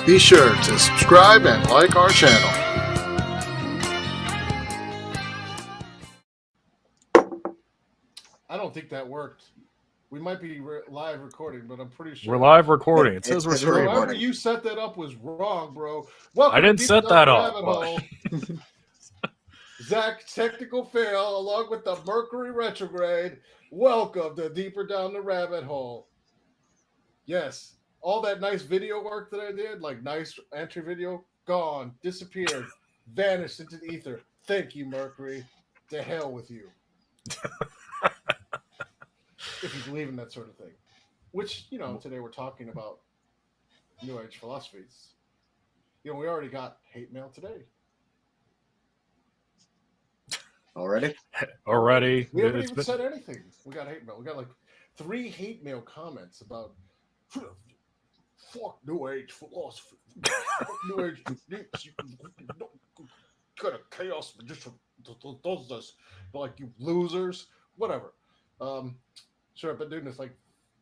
Be sure to subscribe and like our channel. I don't think that worked. We might be live recording, but I'm pretty sure We're live recording. It says we're It's streaming. However you set that up was wrong, bro. Welcome I didn't to set Deep that Down up. Rabbit Hole. Zach, technical fail, along with the Mercury retrograde. Welcome to Deeper Down the Rabbit Hole. Yes, all that nice video work that I did, like nice entry video, gone, disappeared, vanished into the ether. Thank you, Mercury. To hell with you. If you believe in that sort of thing. Which, today we're talking about New Age philosophies. We already got hate mail today. Already? We haven't even said anything. We got hate mail. We got like 3 hate mail comments about fuck New Age philosophy. Fuck New Age techniques. Got a chaos magician does this. But like, you losers. Whatever. Sure, I've been doing this like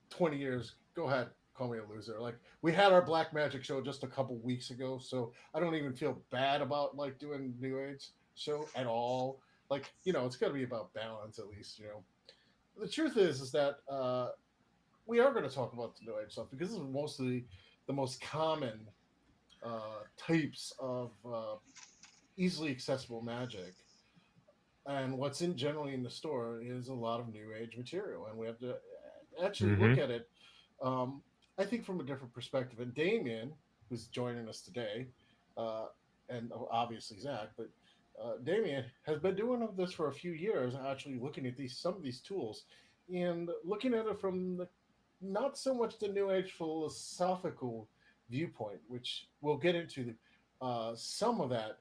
20 years. Go ahead, call me a loser. Like, we had our Black Magic show just a couple weeks ago, so I don't even feel bad about like doing New Age show at all. Like, it's got to be about balance at least. The truth is that we are going to talk about the New Age stuff because this is mostly the most common types of easily accessible magic. And what's generally in the store is a lot of New Age material, and we have to actually look at it, I think, from a different perspective. And Damien, who's joining us today, and obviously Zach, but Damien has been doing this for a few years, actually looking at some of these tools and looking at it from not so much the New Age philosophical viewpoint, which we'll get into some of that.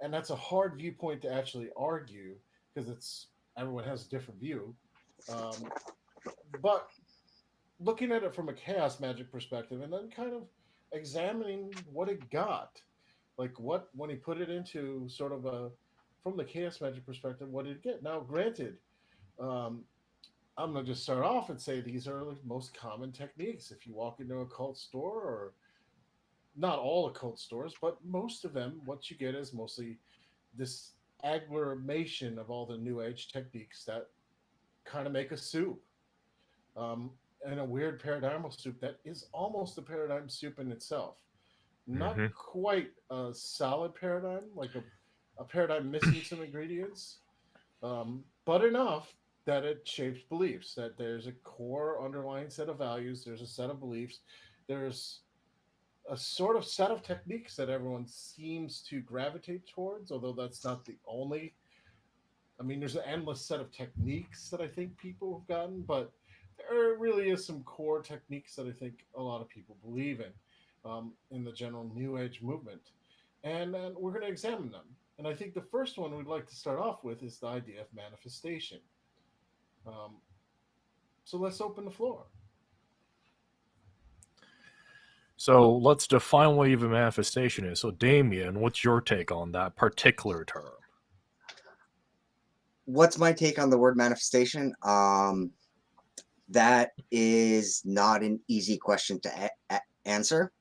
And that's a hard viewpoint to actually argue because everyone has a different view. But looking at it from a chaos magic perspective and then kind of examining what it got, like when he put it into sort of from the chaos magic perspective, what did it get? Now, granted, I'm going to just start off and say these are the most common techniques. If you walk into a cult store, or not all occult stores, but most of them, what you get is mostly this agglomeration of all the New Age techniques that kind of make a soup. And a weird paradigmal soup that is almost a paradigm soup in itself. Not quite a solid paradigm, like a paradigm missing some ingredients, but enough that it shapes beliefs, that there's a core underlying set of values, there's a set of beliefs, there's a sort of set of techniques that everyone seems to gravitate towards, although that's not the only. I mean, there's an endless set of techniques that I think people have gotten, but there really is some core techniques that I think a lot of people believe in the general New Age movement. And we're going to examine them. And I think the first one we'd like to start off with is the idea of manifestation. So let's open the floor. So let's define what even manifestation is. So Damien, what's your take on that particular term? What's my take on the word manifestation? That is not an easy question to answer.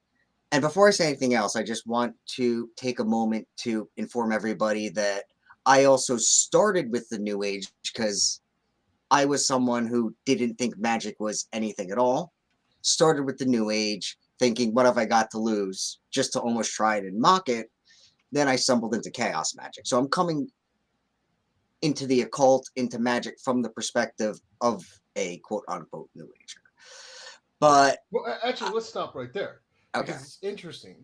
And before I say anything else, I just want to take a moment to inform everybody that I also started with the New Age because I was someone who didn't think magic was anything at all. Started with the New Age, thinking, what have I got to lose? Just to almost try it and mock it. Then I stumbled into chaos magic. So I'm coming into the occult, into magic from the perspective of a quote-unquote New Ager. But well, actually, let's stop right there. Okay. Because it's interesting.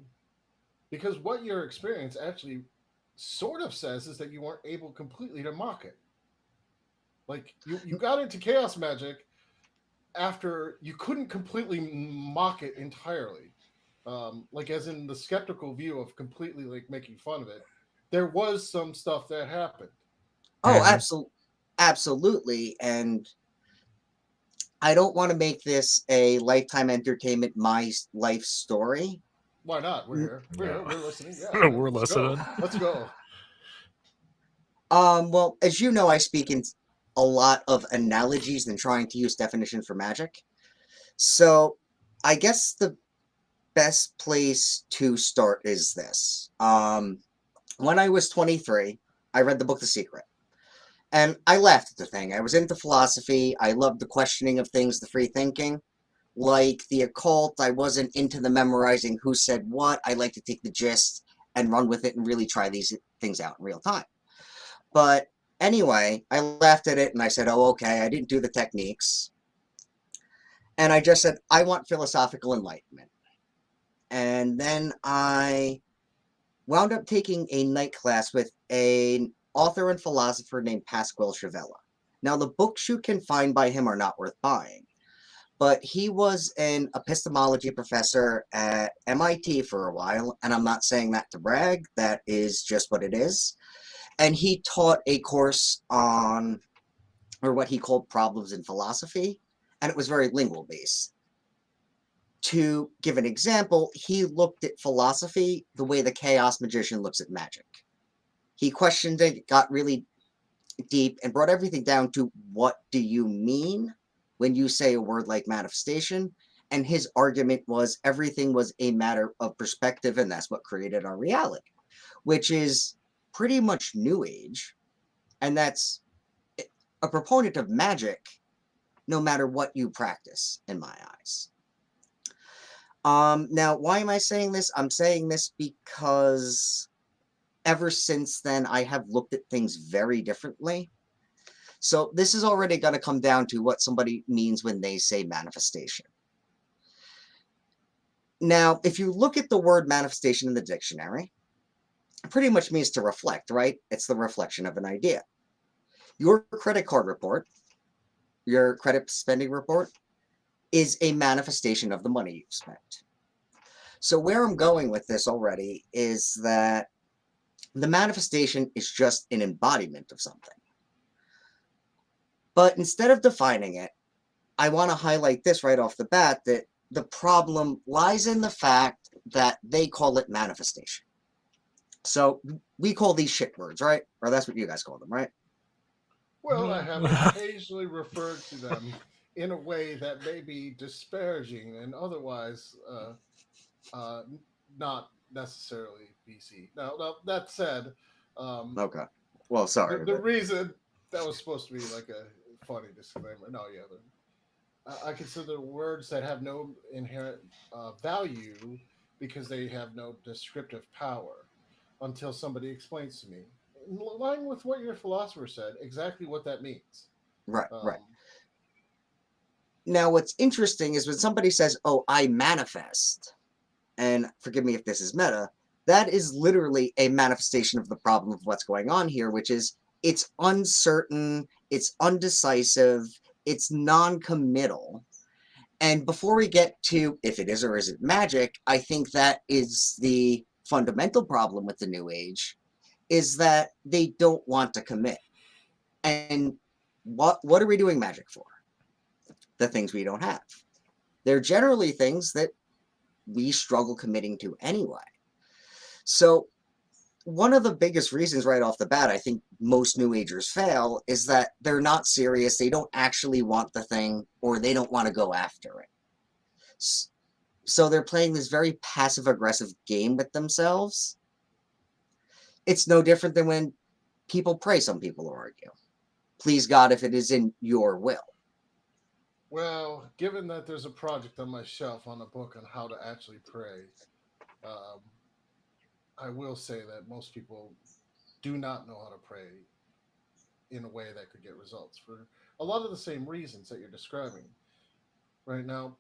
Because what your experience actually sort of says is that you weren't able completely to mock it. Like, you got into chaos magic after you couldn't completely mock it entirely. Like, as in the skeptical view of completely, like, making fun of it. There was some stuff that happened. Oh, absolutely. And I don't want to make this a Lifetime Entertainment My Life story. Why not? We're here. We're listening. Yeah, We're listening. Let's go. Well, as you know, I speak in a lot of analogies than trying to use definitions for magic. So I guess the best place to start is this. When I was 23, I read the book The Secret. And I laughed at the thing. I was into philosophy. I loved the questioning of things, the free thinking. Like the occult, I wasn't into the memorizing who said what. I like to take the gist and run with it and really try these things out in real time. But anyway, I laughed at it and I said, oh, okay, I didn't do the techniques. And I just said, I want philosophical enlightenment. And then I wound up taking a night class with an author and philosopher named Pasquale Chavella. Now, the books you can find by him are not worth buying, but he was an epistemology professor at MIT for a while, and I'm not saying that to brag, that is just what it is. And he taught a course on, or what he called problems in philosophy, and it was very lingual based. To give an example, he looked at philosophy the way the chaos magician looks at magic. He questioned it, got really deep, and brought everything down to what do you mean when you say a word like manifestation? And his argument was everything was a matter of perspective, and that's what created our reality, which is pretty much New Age, and that's a proponent of magic no matter what you practice, in my eyes. Now, why am I saying this? I'm saying this because ever since then, I have looked at things very differently. So this is already going to come down to what somebody means when they say manifestation. Now, if you look at the word manifestation in the dictionary, it pretty much means to reflect, right? It's the reflection of an idea. Your credit card report, your credit spending report, is a manifestation of the money you've spent. So where I'm going with this already is that the manifestation is just an embodiment of something. But instead of defining it, I want to highlight this right off the bat, that the problem lies in the fact that they call it manifestation. So we call these shit words, right? Or that's what you guys call them, right? Well, I have occasionally referred to them in a way that may be disparaging and otherwise uh, not necessarily BC. Now that said, Okay. Well, sorry. the reason that was supposed to be like a funny disclaimer. No, yeah, I consider words that have no inherent value because they have no descriptive power until somebody explains to me, in line with what your philosopher said, exactly what that means. Right, right. Now, what's interesting is when somebody says, oh, I manifest, and forgive me if this is meta, that is literally a manifestation of the problem of what's going on here, which is it's uncertain, it's undecisive, it's non-committal. And before we get to if it is or isn't magic, I think that is the fundamental problem with the New Age, is that they don't want to commit. And what are we doing magic for? The things we don't have. They're generally things that we struggle committing to anyway. So one of the biggest reasons right off the bat, I think most New Agers fail, is that they're not serious. They don't actually want the thing, or they don't want to go after it. So they're playing this very passive-aggressive game with themselves. It's no different than when people pray, some people argue. Please God if it is in your will. Well, given that there's a project on my shelf on a book on how to actually pray, um, I will say that most people do not know how to pray in a way that could get results for a lot of the same reasons that you're describing. Right now,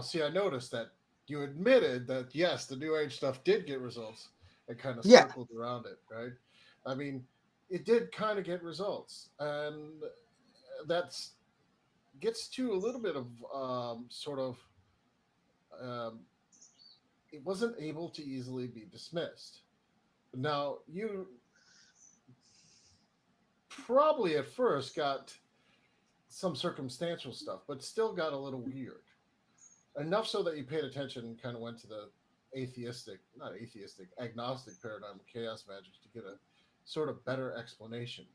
see, I noticed that you admitted that yes, the New Age stuff did get results. It kind of Yeah. circled around it, right? I mean, it did kind of get results, and that's gets to a little bit of sort of um, it wasn't able to easily be dismissed. Now, you probably at first got some circumstantial stuff, but still got a little weird. Enough so that you paid attention and kind of went to the agnostic paradigm of chaos magic to get a sort of better explanation.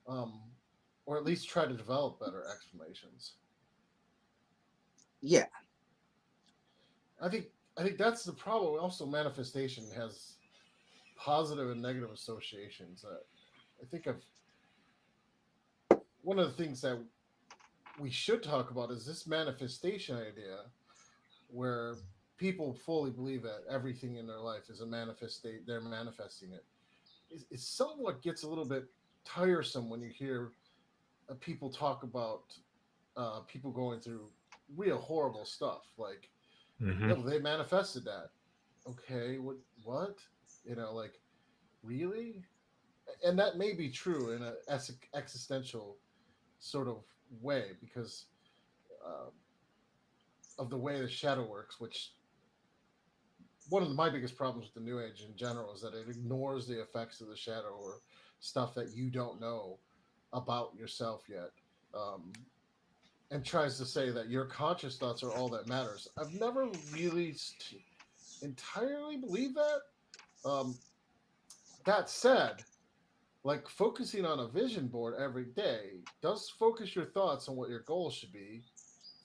Um, or at least try to develop better explanations. Yeah. I think I think that's the problem. Also, manifestation has positive and negative associations. I think of one of the things that we should talk about is this manifestation idea, where people fully believe that everything in their life is a manifestate. They're manifesting it. It somewhat gets a little bit tiresome when you hear people talk about people going through real horrible stuff. Like, Hmm. yeah, well, they manifested that. Okay, what? Like, really? And that may be true in a existential sort of way because uh, of the way the shadow works. Which one of my biggest problems with the New Age in general is that it ignores the effects of the shadow or stuff that you don't know about yourself yet. Um, and tries to say that your conscious thoughts are all that matters. I've never really entirely believed that. Um, that said, like focusing on a vision board every day does focus your thoughts on what your goals should be,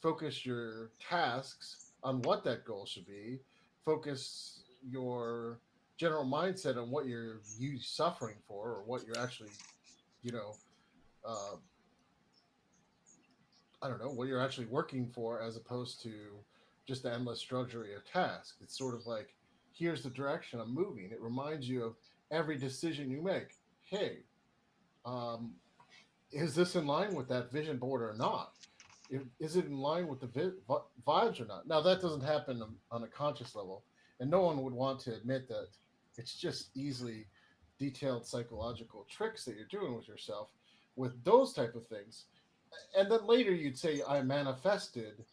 focus your tasks on what that goal should be, focus your general mindset on what you suffering for or what you're actually, you know, uh, I don't know, what you're actually working for as opposed to just the endless drudgery of tasks. It's sort of like, here's the direction I'm moving. It reminds you of every decision you make. Hey, um, is this in line with that vision board or not? Is it in line with the vibes or not? Now, that doesn't happen on a conscious level, and no one would want to admit that it's just easily detailed psychological tricks that you're doing with yourself with those type of things. And then later you'd say, I manifested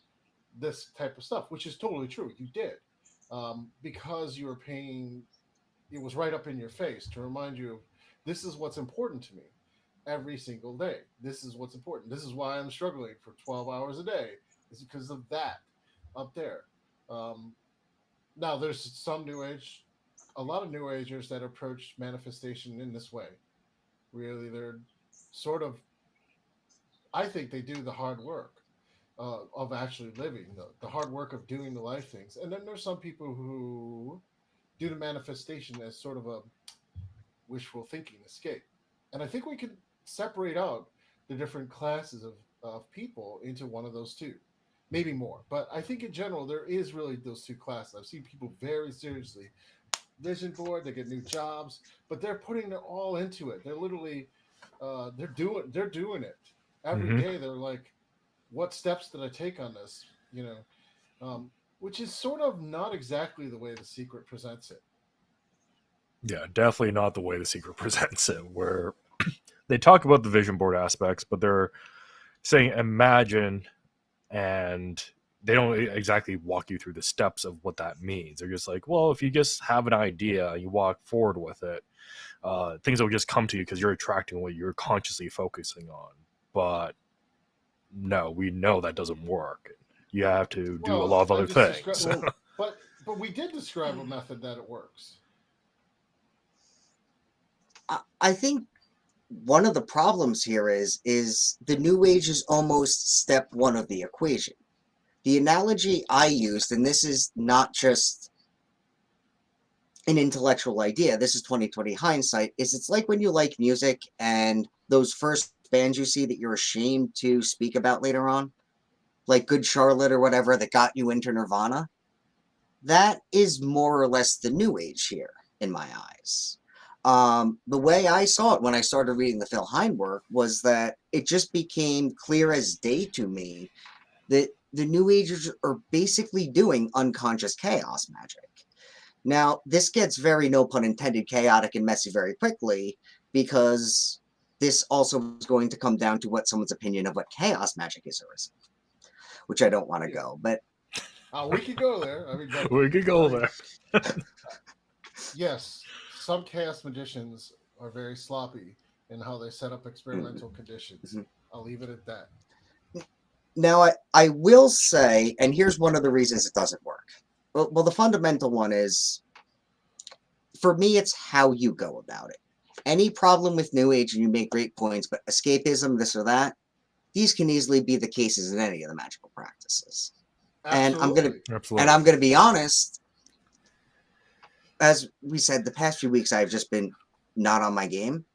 this type of stuff, which is totally true. You did. Because you were paying, it was right up in your face to remind you of this is what's important to me every single day. This is what's important. This is why I'm struggling for 12 hours a day. It's because of that up there. Um, Now, there's some New Age, a lot of New Agers that approach manifestation in this way. Really, they're sort of, I think they do the hard work of actually living, the hard work of doing the life things. And then there's some people who do the manifestation as sort of a wishful thinking escape. And I think we can separate out the different classes of people into one of those two, maybe more. But I think in general, there is really those two classes. I've seen people very seriously vision board, they get new jobs, but they're putting it all into it. They're literally, they're doing it every Hmm. day. They're like, what steps did I take on this? Which is sort of not exactly the way The Secret presents it. Yeah, definitely not the way The Secret presents it, where they talk about the vision board aspects, but they're saying imagine, and they don't exactly walk you through the steps of what that means. They're just like, well, if you just have an idea, you walk forward with it, things will just come to you because you're attracting what you're consciously focusing on. But no, we know that doesn't work. You have to do a lot Well, of I'm other just things. well, but we did describe a method that it works. I think one of the problems here is the New Age is almost step one of the equation. The analogy I used, and this is not just an intellectual idea, this is 2020 hindsight, is it's like when you like music and those first bands you see that you're ashamed to speak about later on, like Good Charlotte or whatever that got you into Nirvana. That is more or less the New Age here in my eyes. The way I saw it when I started reading the Phil Hine work was that it just became clear as day to me that the New Agers are basically doing unconscious chaos magic. Now, this gets very, no pun intended, chaotic and messy very quickly, because this also is going to come down to what someone's opinion of what chaos magic is or isn't, which I don't want to go. But We could go there. I mean, but We could go there. yes, some chaos magicians are very sloppy in how they set up experimental conditions. Mhm. I'll leave it at that. Now, I will say, and here's one of the reasons it doesn't work. Well, the fundamental one is, for me, it's how you go about it. Any problem with New Age, and you make great points, but escapism, this or that, these can easily be the cases in any of the magical practices. And Absolutely. Absolutely. I'm gonna be honest, as we said, the past few weeks I've just been not on my game.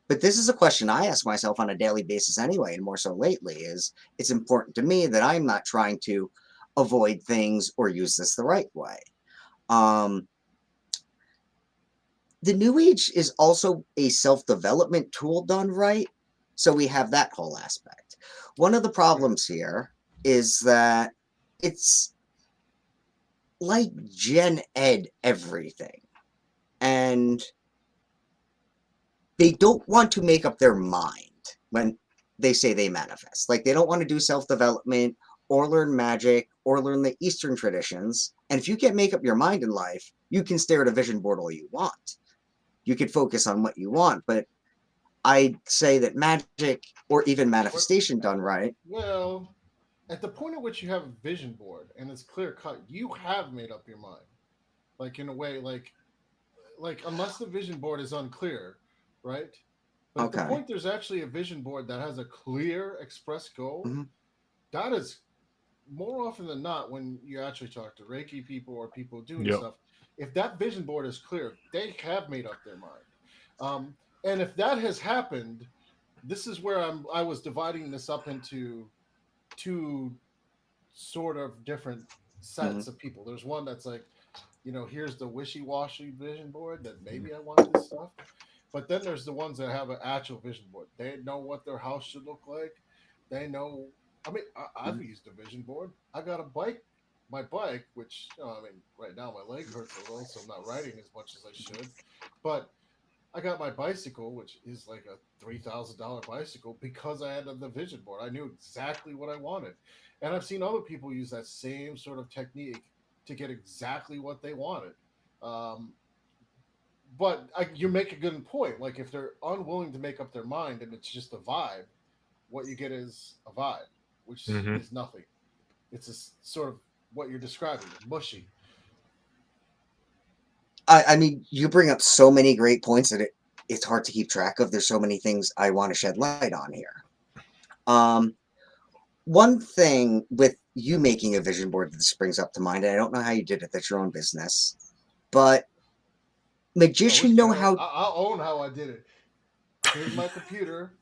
But this is a question I ask myself on a daily basis anyway, and more so lately, is it's important to me that I'm not trying to avoid things or use this the right way. The New Age is also a self-development tool done right, so we have that whole aspect. One of the problems here is that it's like Gen Ed everything, and they don't want to make up their mind when they say they manifest. Like, they don't want to do self-development or learn magic or learn the Eastern traditions. And if you can't make up your mind in life, you can stare at a vision board all you want. You could focus on what you want, but I'd say that magic or even manifestation done right. Well, at the point at which you have a vision board and it's clear cut, you have made up your mind. Like, in a way, like unless the vision board is unclear, right? But at the Okay. point there's actually a vision board that has a clear express goal, Mm-hmm. that is more often than not when you actually talk to Reiki people or people doing Yep. stuff. If that vision board is clear, they have made up their mind. And if that has happened, this is where I was dividing this up into two sort of different Mm-hmm. sets of people. There's one that's like, here's the wishy-washy vision board that maybe I want this stuff. But then there's the ones that have an actual vision board. They know what their house should look like. They know. I mean, I've used a vision board. I got a bike, my bike, which I mean, right now my leg hurts a little, so I'm not riding as much as I should. But I got my bicycle, which is like a $3,000 bicycle, because I had the vision board. I knew exactly what I wanted, and I've seen other people use that same sort of technique to get exactly what they wanted. Um, but you make a good point. Like, if they're unwilling to make up their mind and it's just a vibe, what you get is a vibe, which Hmm. is nothing. It's sort of what you're describing, mushy. I mean, you bring up so many great points that it's hard to keep track of. There's so many things I want to shed light on here. One thing with you making a vision board that springs up to mind, and I don't know how you did it, that's your own business, but I wish magician I know had. how. I'll own how I did it. Here's my computer.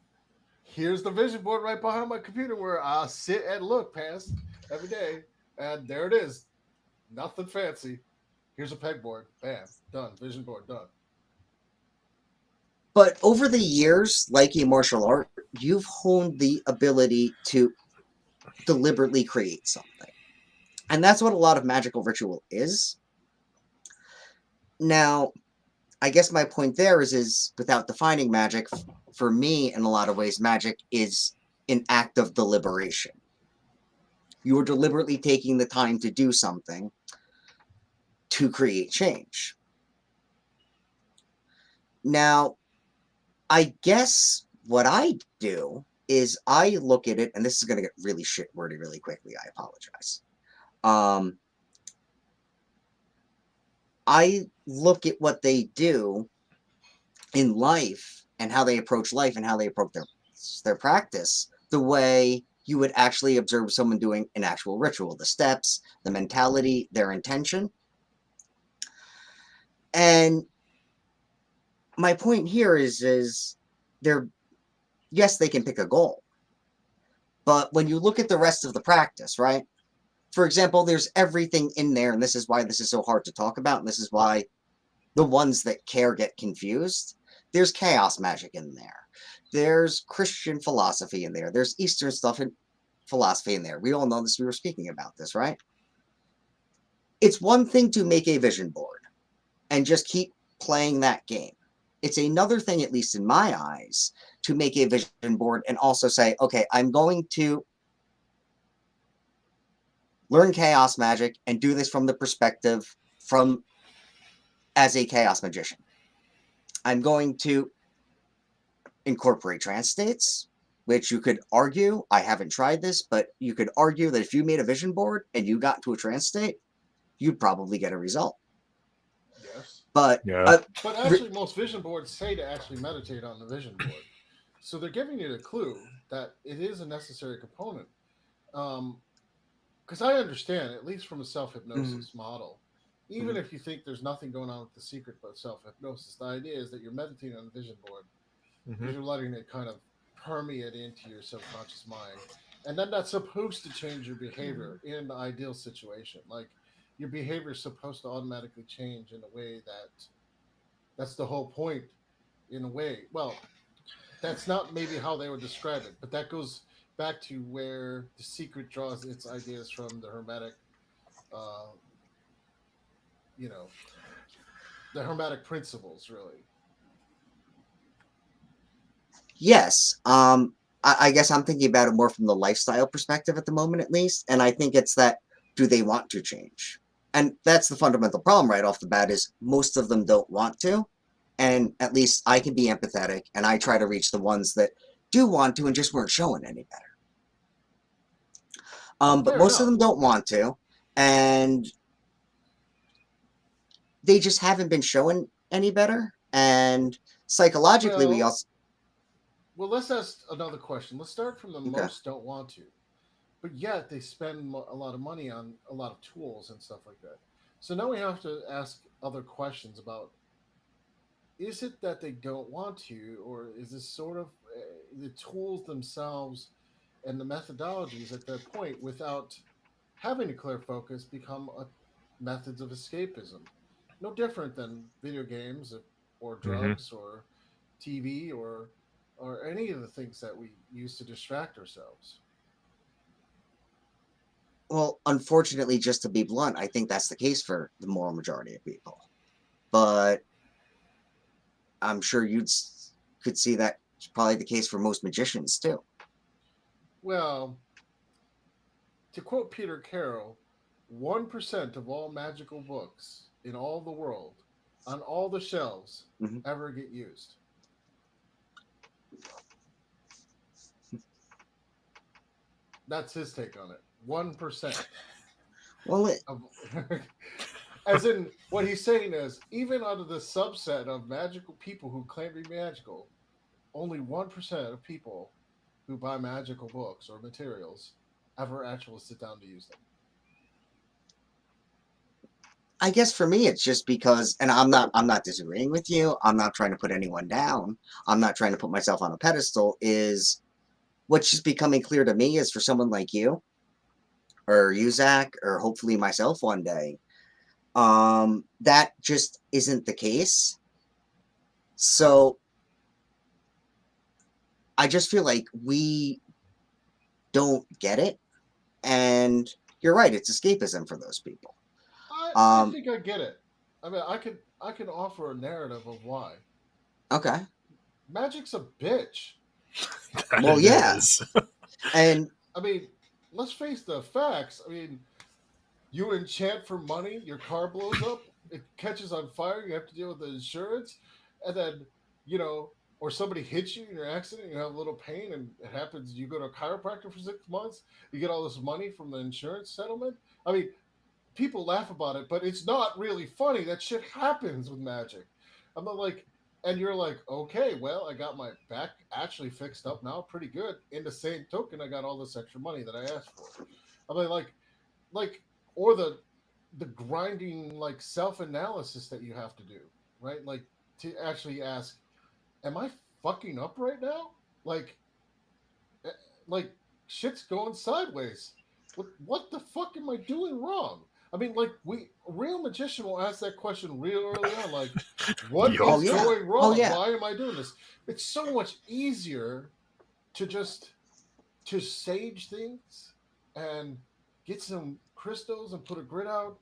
Here's the vision board right behind my computer where I sit and look past every day. And there it is. Nothing fancy. Here's a pegboard. Bam. Done. Vision board done. But over the years, like a martial art, you've honed the ability to deliberately create something. And that's what a lot of magical ritual is. Now, I guess my point there is without defining magic, for me, in a lot of ways, magic is an act of deliberation. You are deliberately taking the time to do something to create change. Now, I guess what I do is I look at it, and this is going to get really shit wordy really quickly. I apologize. I look at what they do in life and how they approach life and how they approach their practice the way you would actually observe someone doing an actual ritual, the steps, the mentality, their intention. And my point here is they're, yes, they can pick a goal, but when you look at the rest of the practice, right? For example, there's everything in there, and this is why this is so hard to talk about, and this is why the ones that care get confused. There's chaos magic in there. There's Christian philosophy in there. There's Eastern stuff in philosophy in there. We all know this. We were speaking about this, right? It's one thing to make a vision board and just keep playing that game. It's another thing, at least in my eyes, to make a vision board and also say, okay, I'm going to learn chaos magic and do this from the perspective from as a chaos magician. I'm going to incorporate trance states, which you could argue, I haven't tried this, but you could argue that if you made a vision board and you got to a trance state, you'd probably get a result. Yes. But Yeah. But actually, most vision boards say to actually meditate on the vision board. So they're giving you the clue that it is a necessary component. Because I understand, at least from a self hypnosis model, even if you think there's nothing going on with the secret but self-hypnosis, the idea is that you're meditating on the vision board because you're letting it kind of permeate into your subconscious mind. And then that's supposed to change your behavior in the ideal situation. Like your behavior is supposed to automatically change in a way that's the whole point in a way. Well, that's not maybe how they would describe it, but that goes back to where the secret draws its ideas from the hermetic, uh, you know, the hermetic principles, really. Yes. I guess I'm thinking about it more from the lifestyle perspective at the moment, at least. And I think it's that, do they want to change? And that's the fundamental problem right off the bat, is most of them don't want to. And at least I can be empathetic, and I try to reach the ones that do want to and just weren't showing any better. But Fair most of enough. them don't want to, and they just haven't been showing any better. And psychologically, we Well, also well, let's ask another question. Let's start from the okay. most don't want to, but yet they spend a lot of money on a lot of tools and stuff like that. So now we have to ask other questions about, is it that they don't want to, or is this sort of the tools themselves and the methodologies at that point, without having a clear focus, become methods of escapism? No different than video games or Hmm. drugs or TV or any of the things that we use to distract ourselves. Well, unfortunately, just to be blunt, I think that's the case for the moral majority of people. But I'm sure could see that probably the case for most magicians too. Well, to quote Peter Carroll, 1% of all magical books in all the world, on all the shelves, Mhm. ever get used. That's his take on it. 1%. Well, Of, as in, what he's saying is, even out of the subset of magical people who claim to be magical, only 1% of people who buy magical books or materials ever actually sit down to use them. I guess for me, it's just because, and I'm not disagreeing with you. I'm not trying to put anyone down. I'm not trying to put myself on a pedestal. Is what's just becoming clear to me is for someone like you or you, Zach, or hopefully myself one day, that just isn't the case. So I just feel like we don't get it. And you're right, it's escapism for those people. I think I get it. I mean, I can offer a narrative of why. Okay. Magic's a bitch. That Well, it yeah. is. And I mean, let's face the facts. I mean, you enchant for money, your car blows up, it catches on fire, you have to deal with the insurance, and then, or somebody hits you in your accident, you have a little pain, and it happens, you go to a chiropractor for 6 months, you get all this money from the insurance settlement. I mean, people laugh about it, but it's not really funny. That shit happens with magic. I'm not like, and you're like, okay, well, I got my back actually fixed up now, pretty good. In the same token, I got all this extra money that I asked for. I mean, like, or the grinding like self analysis that you have to do, right? Like to actually ask, am I fucking up right now? Like, eh, like shit's going sideways. What the fuck am I doing wrong? I mean, like a real magician will ask that question real early on, like, what Yup. oh is yeah. going Oh wrong? yeah. Why am I doing this? It's so much easier to just to sage things and get some crystals and put a grid out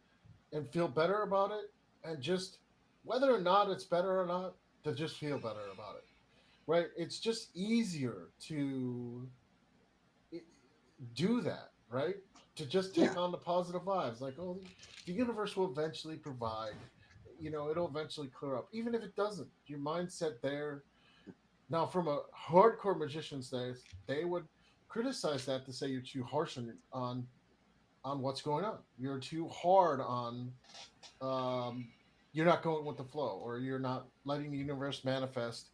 and feel better about it, and just whether or not it's better or not, to just feel better about it, right? It's just easier to do that, right? To just Yeah. take on the positive vibes, like, oh, the universe will eventually provide, it'll eventually clear up, even if it doesn't. Your mindset there. Now, from a hardcore magician's stance, they would criticize that, to say you're too harsh on what's going on. You're too hard on, um, you're not going with the flow, or you're not letting the universe manifest.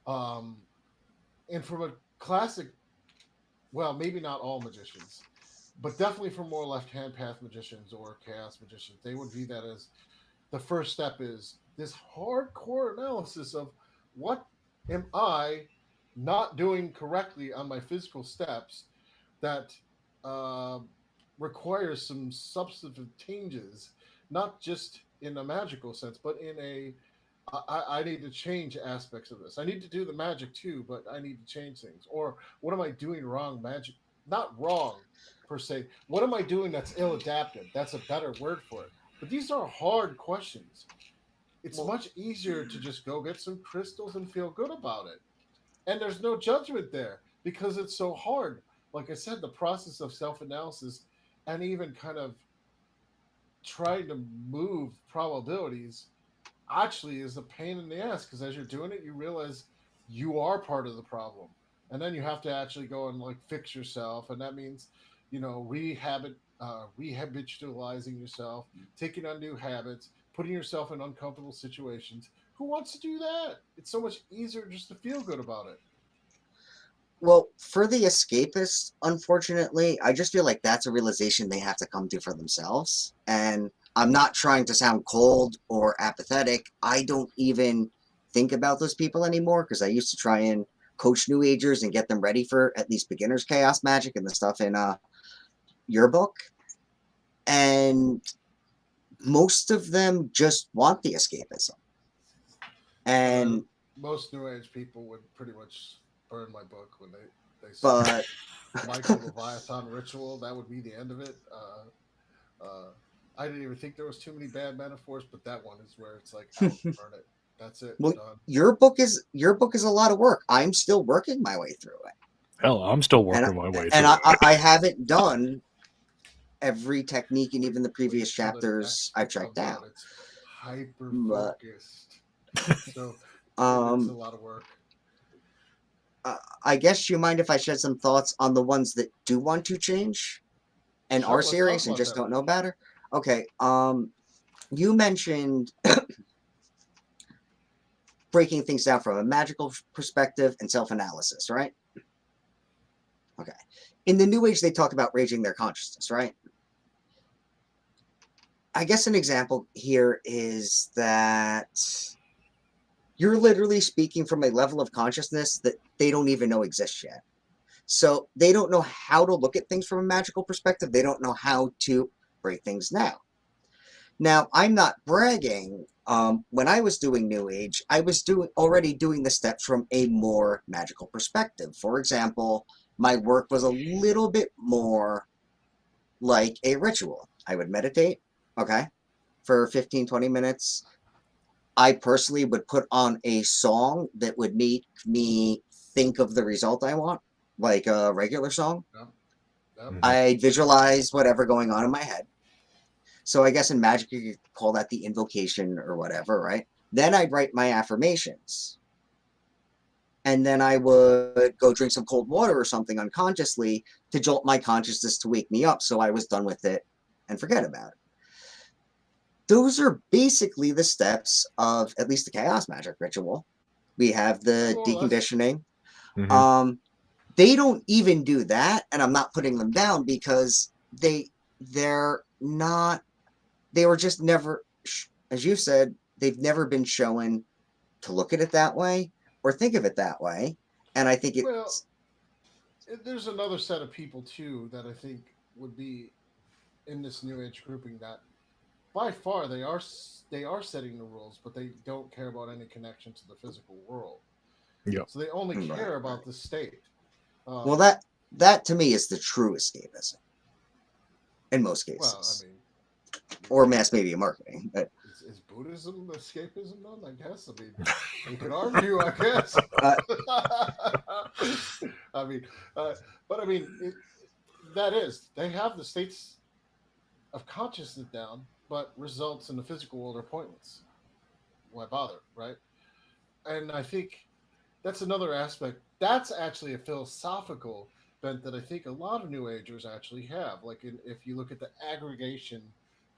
And from a classic, well, maybe not all magicians, but definitely for more left-hand path magicians or chaos magicians, they would view that as the first step is this hardcore analysis of what am I not doing correctly on my physical steps that uh, requires some substantive changes, not just in a magical sense, but in a I need to change aspects of this. I need to do the magic too, but I need to change things. Or what am I doing wrong? Magic, not wrong per se. What am I doing that's ill adapted? That's a better word for it. But these are hard questions. It's Well, much easier to just go get some crystals and feel good about it. And there's no judgment there because it's so hard. Like I said, the process of self analysis and even kind of trying to move probabilities actually is a pain in the ass because as you're doing it, you realize you are part of the problem. And then you have to actually go and like fix yourself. And that means, rehabitualizing yourself, taking on new habits, putting yourself in uncomfortable situations. Who wants to do that? It's so much easier just to feel good about it. well, for the escapists, unfortunately, I just feel like that's a realization they have to come to for themselves. And I'm not trying to sound cold or apathetic. I don't even think about those people anymore because I used to try and coach new agers and get them ready for at least beginners chaos magic and the stuff in your book. And most of them just want the escapism. And Most new age people would pretty much burn my book when they saw but Michael Leviathan ritual. That would be the end of it. I didn't even think there was too many bad metaphors, but that one is where it's like out, burn it. That's it. well, Done. your book is a lot of work. I'm still working my way through it. Hell, I'm still And working my way and through it. I haven't done every technique and even the previous Wait till the chapters next I've book checked comes out. out. It's hyper But focused, so it's a um, lot of work. I guess you mind if I shed some thoughts on the ones that do want to change and Sure, are let's talk serious and about just that don't one. know better? Okay. You mentioned breaking things down from a magical perspective and self-analysis, right? Okay. In the New Age, they talk about raising their consciousness, right? I guess an example here is that you're literally speaking from a level of consciousness that they don't even know exists yet. So they don't know how to look at things from a magical perspective. They don't know how to break things down. Now, I'm not bragging. When I was doing New Age, I was already doing the steps from a more magical perspective. For example, my work was a little bit more like a ritual. I would meditate, okay, for 15, 20 minutes. I personally would put on a song that would make me think of the result I want, like a regular song. Yep. Yep. I'd visualize whatever going on in my head. So I guess in magic you could call that the invocation or whatever, right? Then I'd write my affirmations. And then I would go drink some cold water or something unconsciously to jolt my consciousness to wake me up so I was done with it and forget about it. Those are basically the steps of at least the chaos magic ritual. We have the More or less. deconditioning. Mhm. They don't even do that, and I'm not putting them down because they're not. They were just never, as you said, they've never been shown to look at it that way or think of it that way. And I think Well, it's there's another set of people too that I think would be in this new age grouping that by far they are setting the rules, but they don't care about any connection to the physical world. Yep. So they only right, care right. about the state. Well, Um, that to me is the true escapism in most well, I cases, mean, or mass media marketing. But is Buddhism escapism then? I guess. I mean, you could argue. I guess. uh, I mean, but I mean, that is they have the states of consciousness down, but results in the physical world are pointless. Why bother, right? And I think that's another aspect. That's actually a philosophical bent that I think a lot of New Agers actually have. Like, if you look at the aggregation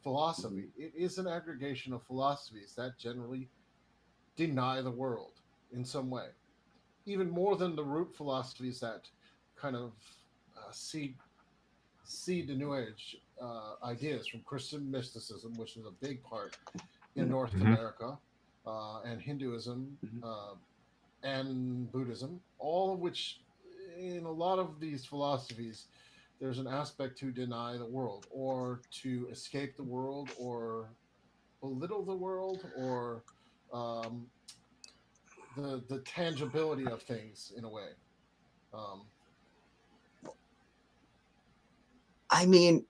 philosophy, it is an aggregation of philosophies that generally deny the world in some way, even more than the root philosophies that kind of see see the New Age ideas from Christian mysticism, which is a big part in North Mhm. America, and Hinduism, and Buddhism, all of which, in a lot of these philosophies, there's an aspect to deny the world or to escape the world or belittle the world or um, the tangibility of things in a way. Um, I mean,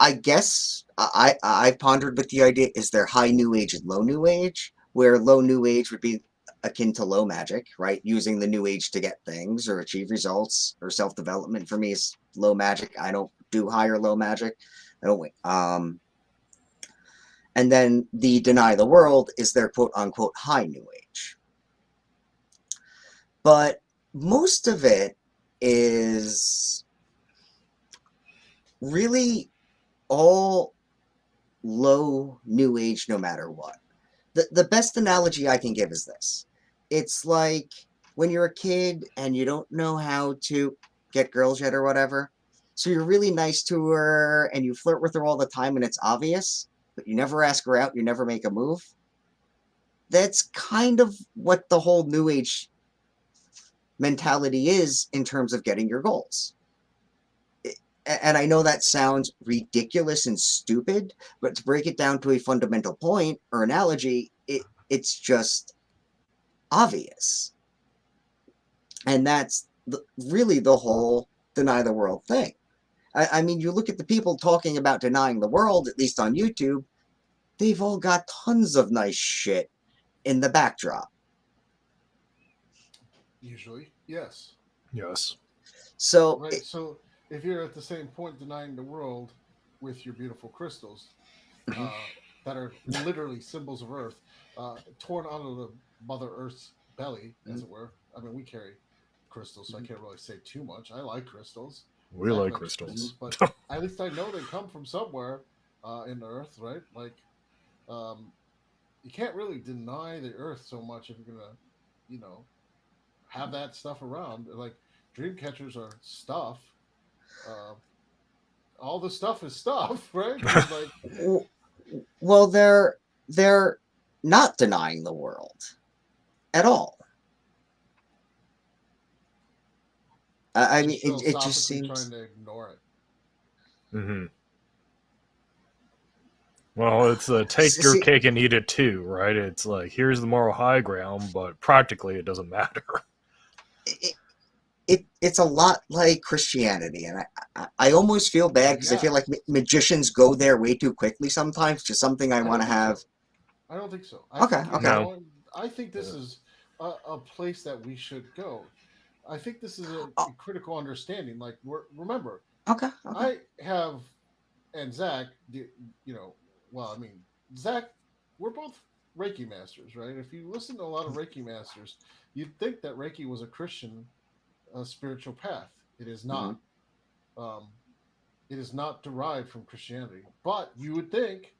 I guess I pondered with the idea: is there high New Age and low New Age? Where low New Age would be akin to low magic, right? Using the New Age to get things or achieve results, or self development for me is low magic. I don't do high or low magic. I don't. And then the deny the world is their quote unquote high New Age. But most of it is really all low New Age no matter what. The best analogy I can give is this. It's like when you're a kid and you don't know how to get girls yet or whatever. So you're really nice to her and you flirt with her all the time and it's obvious, but you never ask her out, you never make a move. That's kind of what the whole New Age mentality is in terms of getting your goals. And I know that sounds ridiculous and stupid, but to break it down to a fundamental point or analogy, it's just obvious. And that's really the whole deny the world thing. I mean, you look at the people talking about denying the world, at least on YouTube, they've all got tons of nice shit in the backdrop. Usually, yes. Yes. So, Right. So if you're at the same point denying the world with your beautiful crystals, that are literally symbols of Earth, torn out of the Mother Earth's belly, as it were. I mean, we carry crystals, so I can't really say too much. I like crystals. We Zach like likes crystals. but at least I know they come from somewhere in the Earth, right? Like, um, you can't really deny the Earth so much if you're gonna, you know, have that stuff around. Like, dream catchers are stuff. Uh, all the stuff is stuff, right? It's like, well, they're not denying the world at all. I mean, just it just philosophically seems. trying to ignore it. Hmm. Well, it's take your See, cake and eat it too, right? It's like here's the moral high ground, but practically it doesn't matter. it's a lot like Christianity, and I almost feel bad because I Yeah, feel like magicians go there way too quickly sometimes to something I I want don't to think have. so. I don't think so. I Okay, think you're okay, No. going. I think this is a place that we should go. I think this is oh, a critical understanding. Like, remember, okay, okay. I have, and Zach, you know, well, I mean, Zach, we're both Reiki masters, right? If you listen to a lot of Reiki masters, you'd think that Reiki was a Christian spiritual path. It is Mm-hmm. not. Um, it is not derived from Christianity. But you would think,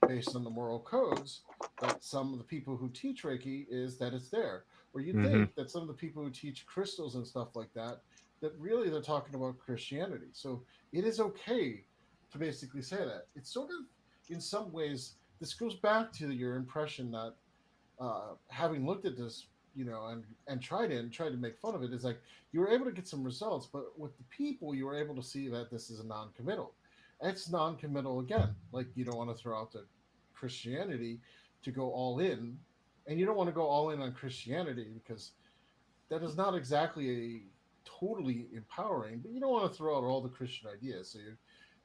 based on the moral codes, that some of the people who teach Reiki is that it's there. Or you'd Hmm. think that some of the people who teach crystals and stuff like that, that really they're talking about Christianity. So it is okay to basically say that. It's sort of, in some ways, this goes back to your impression that having looked at this, and tried to make fun of it, is like you were able to get some results, but with the people, you were able to see that this is a non-committal. It's non-committal again. Like, you don't want to throw out the Christianity to go all in, and you don't want to go all in on Christianity because that is not exactly a totally empowering. But you don't want to throw out all the Christian ideas, so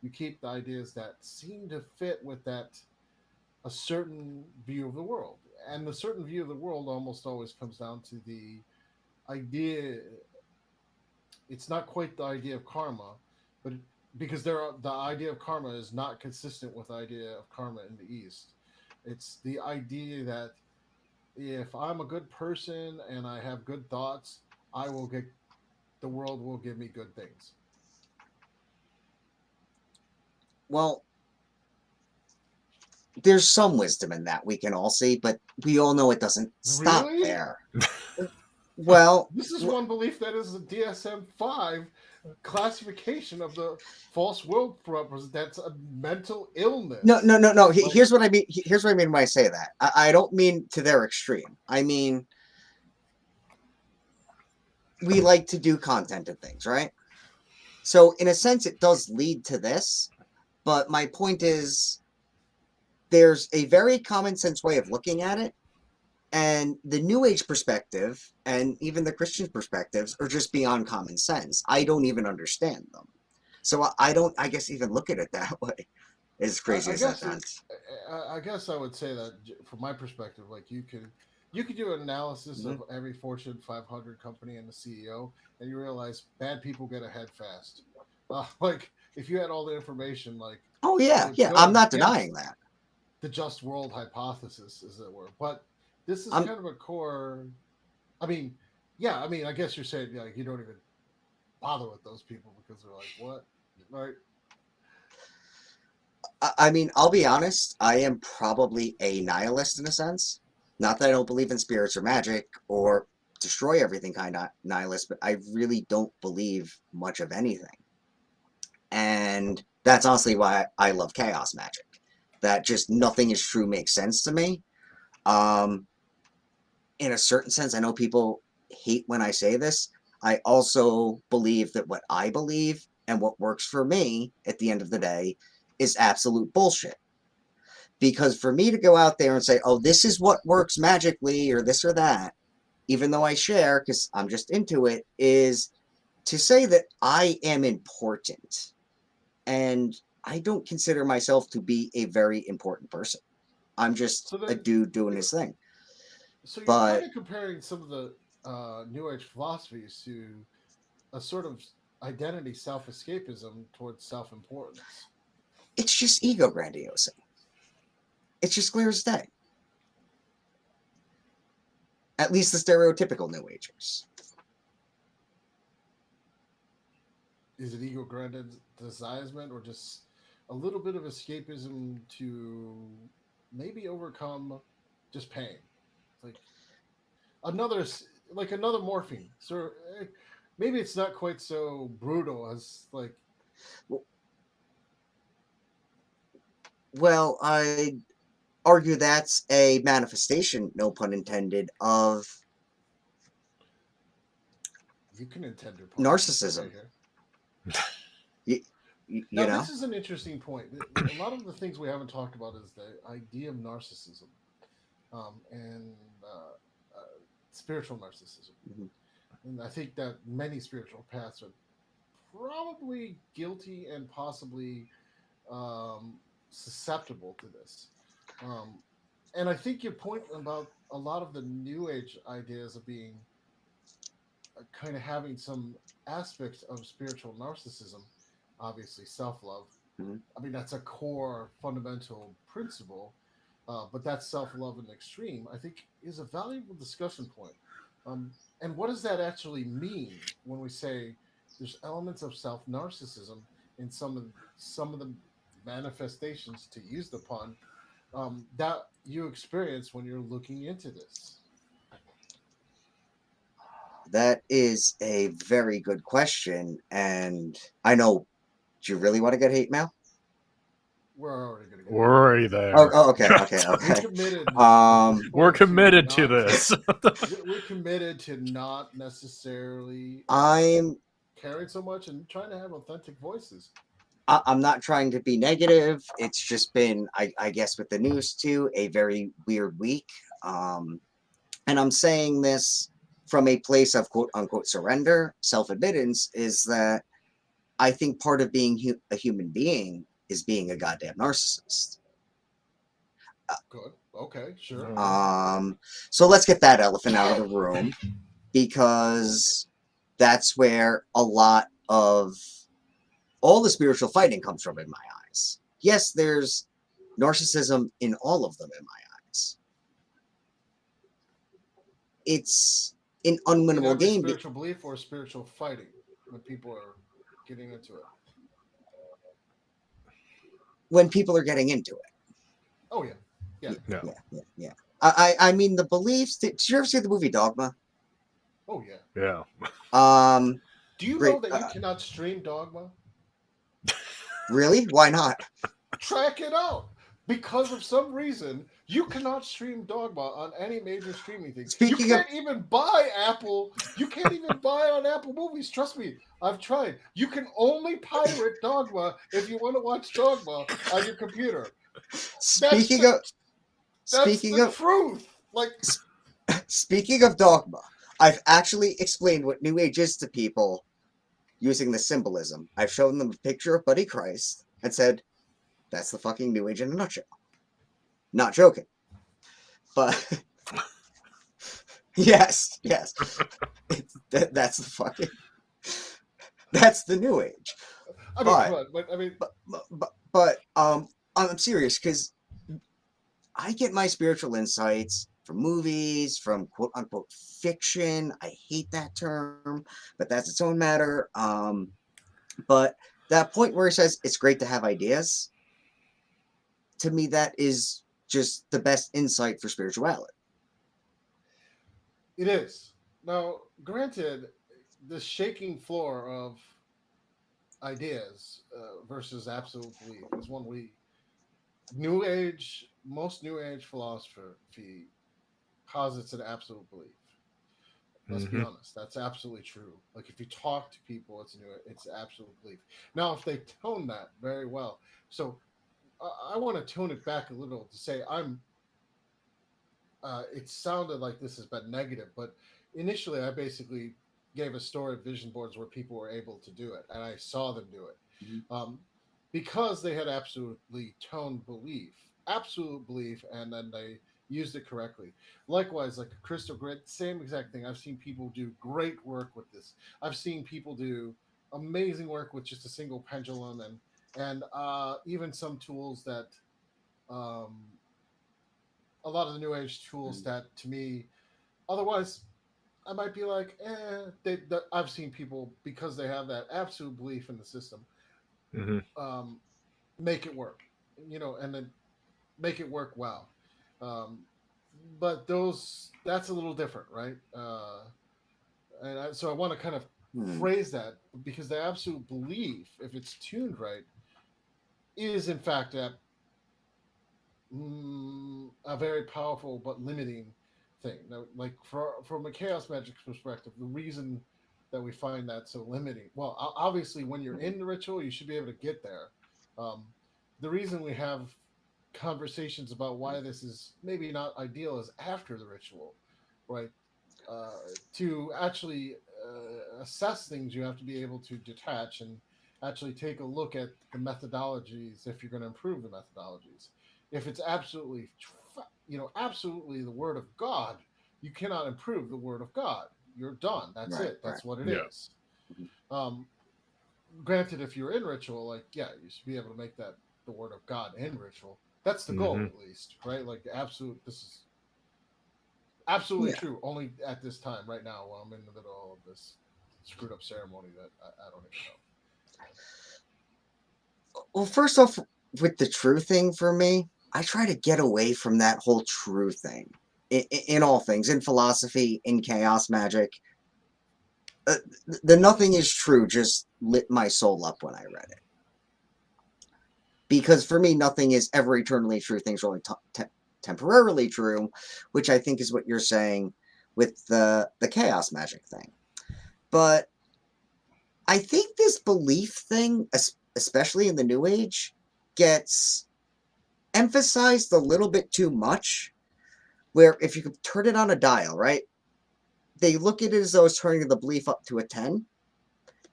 you keep the ideas that seem to fit with that a certain view of the world. And the certain view of the world almost always comes down to the idea. It's not quite the idea of karma, but because the idea of karma is not consistent with the idea of karma in the East. It's the idea that if I'm a good person and I have good thoughts, I will get the world will give me good things. Well, there's some wisdom in that we can all see, but we all know it doesn't stop Really? there. Well, This is one belief that is a DSM 5 classification of the false world that's a mental illness. No. Like, Here's what I mean. Here's what I mean when I say that. I don't mean to their extreme. I mean, we like to do content and things, right? So in a sense, it does lead to this. But my point is, there's a very common sense way of looking at it. And the New Age perspective and even the Christian perspectives are just beyond common sense. I don't even understand them. So I don't, I guess, even look at it that way. As crazy as that sounds. I guess I would say that from my perspective, like you could do an analysis of every Fortune 500 company and the CEO, and you realize bad people get ahead fast. Like if you had all the information, like oh yeah, I'm not denying that. The just world hypothesis, as it were, but this is kind of a core. I mean, yeah, I mean, I guess you're saying like you don't even bother with those people because they're like, what, right? I mean, I'll be honest. I am probably a nihilist in a sense. Not that I don't believe in spirits or magic or destroy everything kind of nihilist, but I really don't believe much of anything. And that's honestly why I love chaos magic. That just nothing is true makes sense to me. In a certain sense, I know people hate when I say this. I also believe that what I believe and what works for me at the end of the day is absolute bullshit. Because for me to go out there and say, oh, this is what works magically or this or that, even though I share because I'm just into it, is to say that I am important. And I don't consider myself to be a very important person. I'm just a dude doing his thing. So you're kind of comparing some of the New Age philosophies to a sort of identity self-escapism towards self-importance. It's just ego grandiosity. It's just clear as day. At least the stereotypical New Agers. Is it ego grandizement or just a little bit of escapism to maybe overcome just pain? Like another morphine. So maybe it's not quite so brutal as like. Well, I argue that's a manifestation, no pun intended, of you can intend your narcissism. you now, know, this is an interesting point. A lot of the things we haven't talked about is the idea of narcissism and spiritual narcissism. Mm-hmm. And I think that many spiritual paths are probably guilty and possibly susceptible to this. And I think your point about a lot of the New Age ideas of being kind of having some aspects of spiritual narcissism, obviously self-love. Mm-hmm. I mean, that's a core fundamental principle, but that self-love in the extreme, I think, is a valuable discussion point. And what does that actually mean when we say there's elements of self-narcissism in some of the manifestations, to use the pun, that you experience when you're looking into this? That is a very good question. And I know, do you really want to get hate mail? We're already going to get We're already there. Oh, okay. We're committed to this. We're committed to not necessarily caring so much and trying to have authentic voices. I'm not trying to be negative. It's just been, I guess, with the news too, a very weird week. And I'm saying this from a place of quote unquote surrender, self-admittance, is that I think part of being a human being is being a goddamn narcissist. Good. Okay, sure. So let's get that elephant out of the room, because that's where a lot of all the spiritual fighting comes from in my eyes. Yes, there's narcissism in all of them in my eyes. It's an unwinnable game. Spiritual belief or spiritual fighting when people are getting into it? When people are getting into it. Oh, yeah. Yeah. I mean, the beliefs. Did you ever see the movie Dogma? Oh, yeah. Yeah. Do you Great. know that you cannot stream Dogma? Really? Why not? Track it out. Because of some reason, you cannot stream Dogma on any major streaming thing. You Speaking of can't even buy Apple. You can't even buy on Apple Movies. Trust me, I've tried. You can only pirate Dogma if you want to watch Dogma on your computer. That's speaking the of that's speaking the of truth. Like, speaking of dogma, I've actually explained what New Age is to people using the symbolism. I've shown them a picture of Buddy Christ and said, "That's the fucking New Age in a nutshell." Not joking, but yes, that's the fucking that's the New Age. I mean, But come on, but I mean, I'm serious because I get my spiritual insights from movies, from quote unquote fiction. I hate that term, but that's its own matter. But that point where it says it's great to have ideas, to me, that is just the best insight for spirituality. it is. Now, granted, the shaking floor of ideas versus absolute belief is one New Age, most New Age philosophy posits an absolute belief. Let's be honest, that's absolutely true. Like if you talk to people, it's absolute belief. Now, if they tone that very well, so I want to tone it back a little to say I'm. It sounded like this has been negative, but initially I basically gave a story of vision boards where people were able to do it, and I saw them do it. Because they had absolutely toned belief, absolute belief, and then they used it correctly. Likewise, like a crystal grid, same exact thing. I've seen people do great work with this. I've seen people do amazing work with just a single pendulum, and even some tools that um, a lot of the new age tools that to me, otherwise I might be like, I've seen people because they have that absolute belief in the system, um, make it work, and then make it work well. Um, but that's a little different, right? So I want to kind of phrase that because the absolute belief, if it's tuned right, is in fact a very powerful but limiting thing. Now, like from a chaos magic perspective, the reason that we find that so limiting, well, obviously when you're in the ritual, you should be able to get there. Um, the reason we have conversations about why this is maybe not ideal is after the ritual, right? To actually assess things, you have to be able to detach and actually take a look at the methodologies if you're going to improve the methodologies. If it's absolutely the word of God, you cannot improve the word of God. You're done. That's Right, it. That's what it Yeah. is. Um, Granted, if you're in ritual, like you should be able to make that the word of God in ritual. That's the goal, at least, right? Like absolute. This is absolutely true. Only at this time, right now, while I'm in the middle of this screwed up ceremony that I don't even know. Well, first off, with the true thing for me, I try to get away from that whole true thing in all things, in philosophy, in chaos magic. The nothing is true just lit my soul up when I read it. Because for me, nothing is ever eternally true. Things are only temporarily true, which I think is what you're saying with the chaos magic thing. But I think this belief thing, especially in the New Age, gets emphasized a little bit too much. Where if you could turn it on a dial, right? They look at it as though it's turning the belief up to a 10.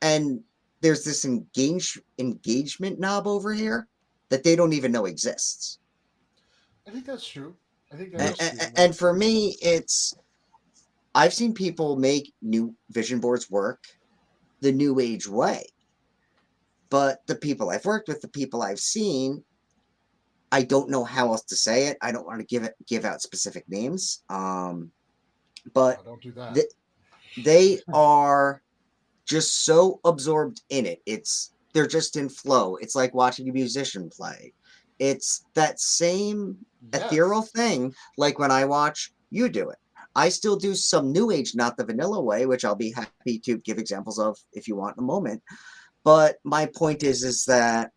And there's this engagement knob over here that they don't even know exists. I think that's true. I think that is true. And for me, I've seen people make new vision boards work the New Age way. But the people I've worked with, the people I've seen, I don't know how else to say it. I don't want to give out specific names. But don't do that. They are just so absorbed in it. They're just in flow. It's like watching a musician play. It's that same ethereal thing, like when I watch you do it. I still do some new age, not the vanilla way, which I'll be happy to give examples of if you want in a moment. But my point is that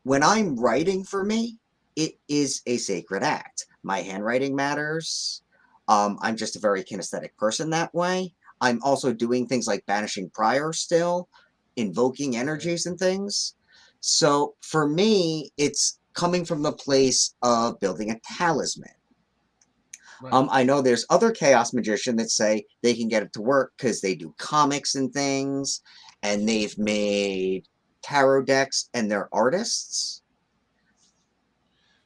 when I'm writing for me, it is a sacred act. My handwriting matters. I'm just a very kinesthetic person that way. I'm also doing things like banishing prior still, invoking energies and things. So for me, it's coming from the place of building a talisman. Right. I know there's other chaos magicians that say they can get it to work because they do comics and things, and they've made tarot decks, and they're artists.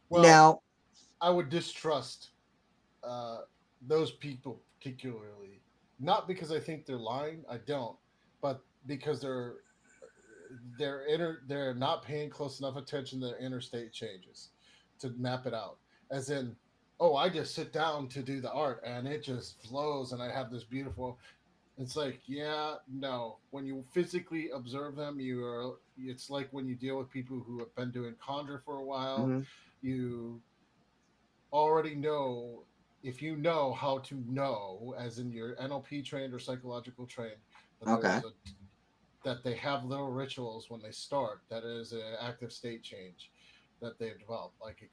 Well, Now, I would distrust uh, those people particularly, not because I think they're lying. I don't, but because they're not paying close enough attention to their interstate changes to map it out. As in, oh, I just sit down to do the art and it just flows, and I have this beautiful. It's like, yeah, no. When you physically observe them, you are. It's like when you deal with people who have been doing conjure for a while. mhm, You already know, if you know how to know, as in your NLP trained or psychological trained, that okay, that they have little rituals when they start. That is an active state change that they've developed. Like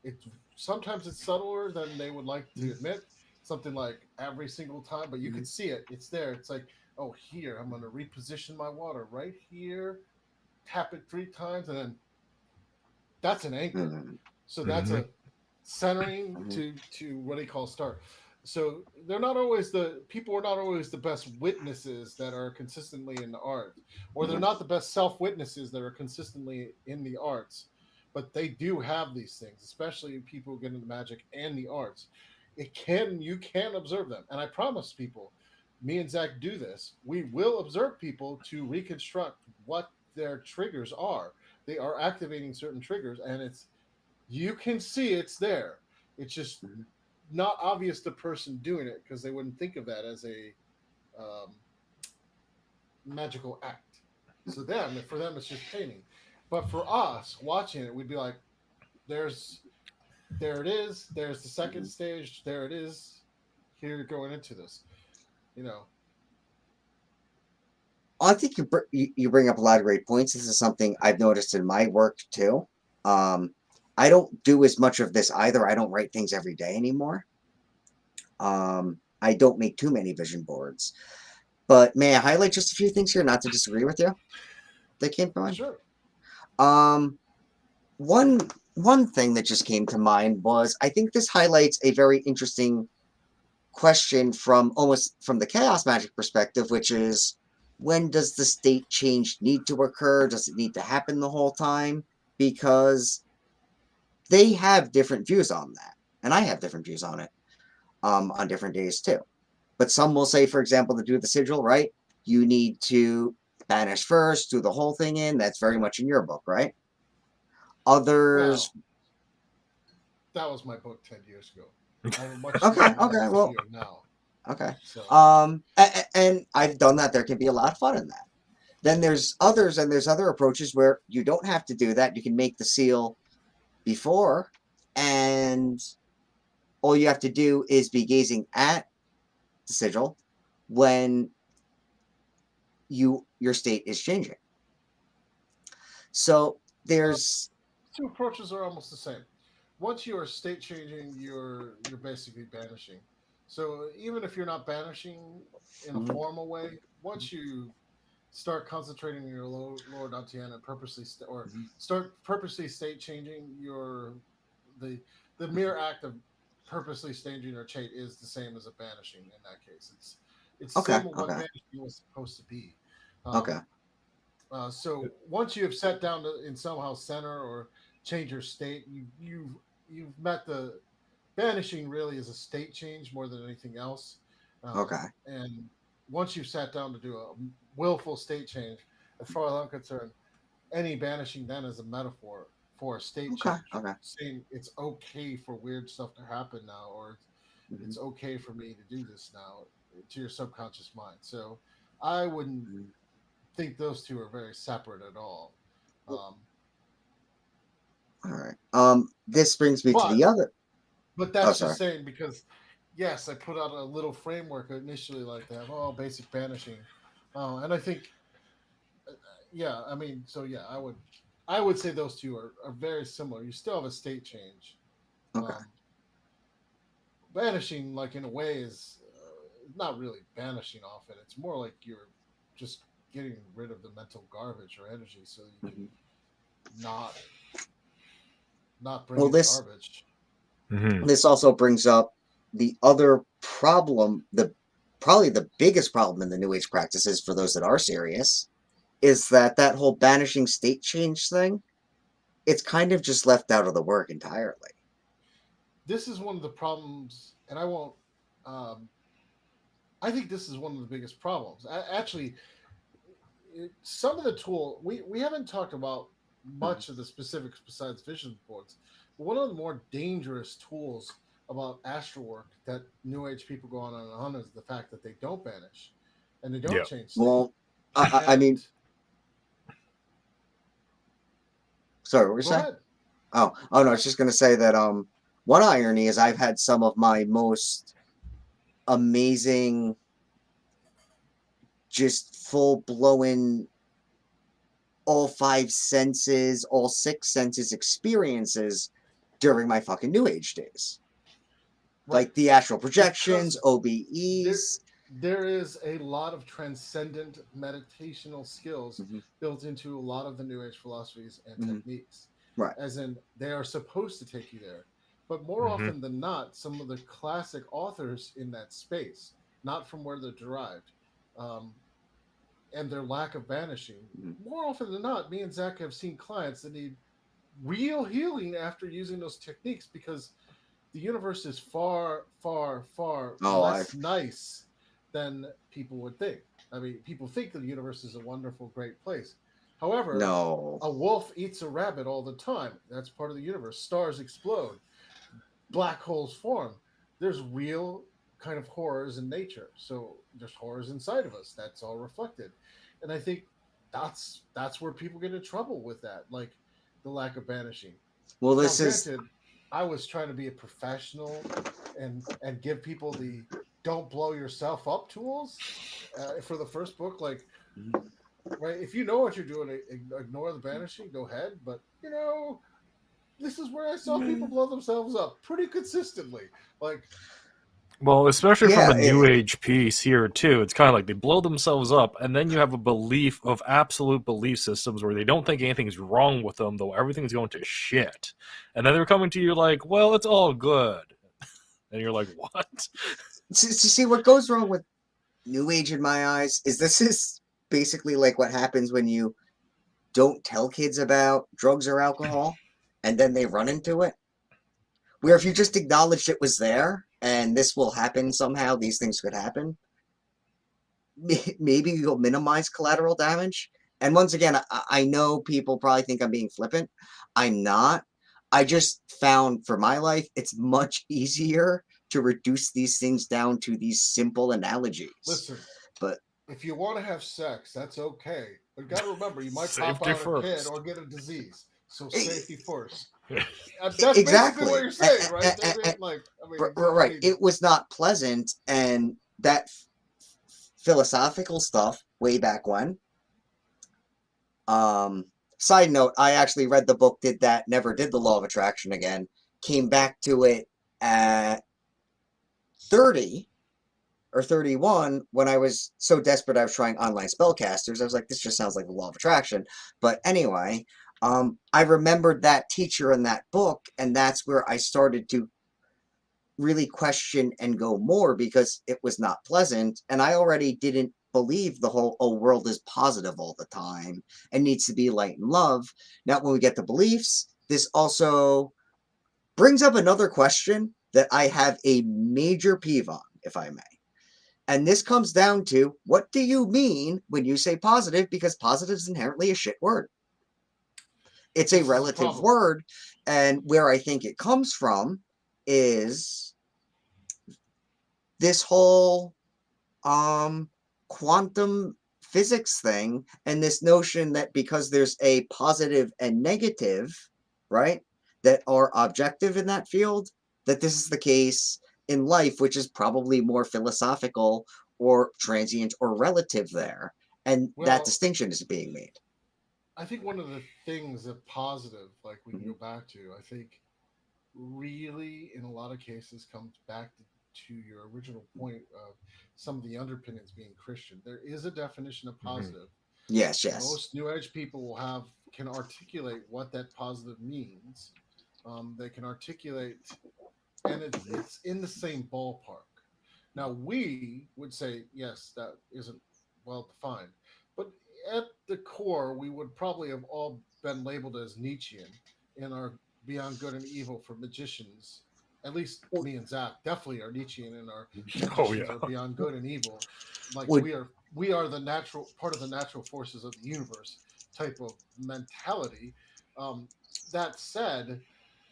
it sometimes it's subtler than they would like to admit. Something like every single time, but you can mhm, see it. It's there. It's like, oh, here I'm going to reposition my water right here, tap it 3 times, and then that's an anchor. mhm, So that's Hmm. a centering mhm, to what they call start. So they're not always the people are not always the best witnesses that are consistently in the art, or they're mhm, not the best self witnesses that are consistently in the arts, but they do have these things, especially people who get into magic and the arts. You can observe them, and I promise people, me and Zach do this. We will observe people to reconstruct what their triggers are. They are activating certain triggers, and it's you can see it's there. It's just mhm, not obvious to the person doing it because they wouldn't think of that as a um, magical act. So for them, it's just painting. But for us watching it, we'd be like, "There's, there it is. There's the second mhm. stage. There it is. Here you're going into this." You know, I think you bring up a lot of great points. This is something I've noticed in my work too. Um, I don't do as much of this either. I don't write things every day anymore. I don't make too many vision boards. But may I highlight just a few things here, not to disagree with you, that came to mind? sure. Um, one one thing that just came to mind was I think this highlights a very interesting question from almost from the chaos magic perspective, which is when does the state change need to occur? Does it need to happen the whole time? Because they have different views on that, and I have different views on it on different days too. But some will say, for example, to do the sigil, right? You need to banish first, do the whole thing in. That's very much in your book, right? Others, Well, that was my book 10 years ago. I have a much okay, more okay, nuanced well, view now. okay. So And I've done that. There can be a lot of fun in that. Then there's others, and there's other approaches where you don't have to do that. You can make the seal before, and all you have to do is be gazing at the sigil when your state is changing. So uh, there's two approaches are almost the same. Once you are state changing, you're basically banishing. So even if you're not banishing in a mhm, formal way, once you start concentrating your lower dantian and or mhm. start purposely state changing, the the mere act of purposely staging your trait is the same as a banishing in that case. It's Okay, same with what okay, banishing was supposed to be. okay. Um, so once you have sat down to in somehow center or change your state, you've met the banishing really is a state change more than anything else. Okay. And once you've sat down to do a willful state change, as far as I'm concerned, any banishing then is a metaphor for a state Okay. change, Okay. saying it's okay for weird stuff to happen now, or Mhm, it's okay for me to do this now to your subconscious mind. So I wouldn't mhm. think those two are very separate at all. Well, Um, all right. This brings me to but the other. but Oh, that's just sorry. saying because yes, I put out a little framework initially like that. Oh, basic banishing, and I think, yeah, I mean, so yeah, I would say those two are very similar. You still have a state change. Okay. Banishing, like in a way, is not really banishing often. It's more like you're just getting rid of the mental garbage or energy, so you can Mhm. not not bring Well, in this garbage. Hmm. this also brings up the other problem, the probably the biggest problem in the New Age practices for those that are serious, is that that whole banishing state change thing, it's kind of just left out of the work entirely. This is one of the problems, and I won't. Um, I think this is one of the biggest problems. Actually, some of the tool we haven't talked about Mhm. much of the specifics besides vision boards, but one of the more dangerous tools about astral work that New Age people go on and on is the fact that they don't banish and they don't Yeah. change state. Well, I mean, And sorry, what were you go saying? ahead. Oh no, I was just gonna say that one irony is I've had some of my most amazing, just full blown, all five senses, all six senses experiences during my fucking New Age days. Right. Like the astral projections, Because there OBEs. there is a lot of transcendent meditational skills Hmm. built into a lot of the New Age philosophies and Hmm. techniques, Right. as in they are supposed to take you there. But more Hmm. often than not, some of the classic authors in that space, not from where they're derived, um, and their lack of banishing, Mhm. more often than not, me and Zach have seen clients that need real healing after using those techniques because the universe is far, far, far Oh, less nice than people would think. I mean, people think that the universe is a wonderful, great place. However, no. a wolf eats a rabbit all the time. That's part of the universe. Stars explode, black holes form. There's real kind of horrors in nature. So there's horrors inside of us. That's all reflected. And I think that's where people get in trouble with that, like the lack of banishing. Well, Now, this is. granted, I was trying to be a professional and give people the don't blow yourself up tools for the first book. Like, right, if you know what you're doing, ignore the banishing. Go ahead, but this is where I saw people blow themselves up pretty consistently. Like, Well, especially from Yeah, a new age piece here too, it's kind of like they blow themselves up, and then you have a belief of absolute belief systems where they don't think anything's wrong with them, though everything's going to shit. And then they're coming to you like, "Well, it's all good," and you're like, "What?" see what goes wrong with New Age in my eyes is this is basically like what happens when you don't tell kids about drugs or alcohol and then they run into it. Where if you just acknowledged it was there and this will happen somehow, these things could happen, maybe you'll minimize collateral damage. And once again, I know people probably think I'm being flippant. I'm not. I just found for my life, it's much easier to reduce these things down to these simple analogies. listen, But if you want to have sex, that's okay. But you got to remember, you might pop Safety out a kid first. or get a disease. So e- safety first. That's basically what exactly. you're saying, right, Damien? Like, I mean, I Right. mean, It was not pleasant. And that philosophical stuff way back when. Um, Side note, I actually read the book, did that, never did the law of attraction again. Came back to it at 30 or 31 when I was so desperate I was trying online spellcasters. I was like, this just sounds like the law of attraction. But anyway, I remembered that teacher in that book, and that's where I started to really question and go more because it was not pleasant. And I already didn't believe the whole, oh, world is positive all the time and needs to be light and love. Now, when we get to beliefs, this also brings up another question that I have a major peeve on, if I may. And this comes down to what do you mean when you say positive? Because positive is inherently a shit word. It's a this is a relative problem. word. And where I think it comes from is this whole quantum physics thing and this notion that because there's a positive and negative, right, that are objective in that field, that this is the case in life, which is probably more philosophical or transient or relative there. And that Well, distinction is being made. I think one of the things that positive, like we can Mhm. go back to, I think really in a lot of cases comes back to your original point of some of the underpinnings being Christian. There is a definition of Mhm. positive. Yes, yes. Most New Age people will have can articulate what that positive means. They can articulate, and it's in the same ballpark. Now we would say yes, that isn't well defined, but at the core, we would probably have all been labeled as Nietzschean in our Beyond Good and Evil for magicians. At least me and Zach definitely are Nietzschean in our Oh magicians yeah. are beyond good and evil. Like Would we are the natural part of the natural forces of the universe type of mentality. Um, that said,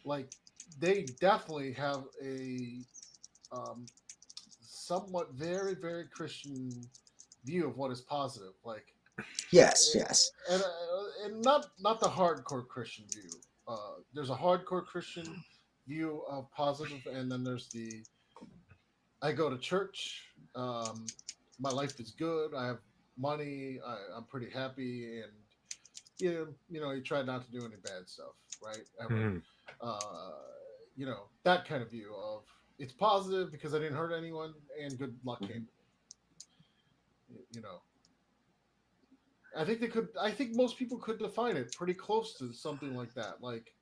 like they definitely have a um, somewhat very Christian view of what is positive. Like yes, yes. and not the hardcore Christian view. There's a hardcore Christian view of positive, and then there's the I go to church. My life is good. I have money. I'm pretty happy, and you try not to do any bad stuff, right? Ever, Mhm. uh, that kind of view of it's positive because I didn't hurt anyone, and good luck came Mhm. to me. I think they could. I think most people could define it pretty close to something like that. Like,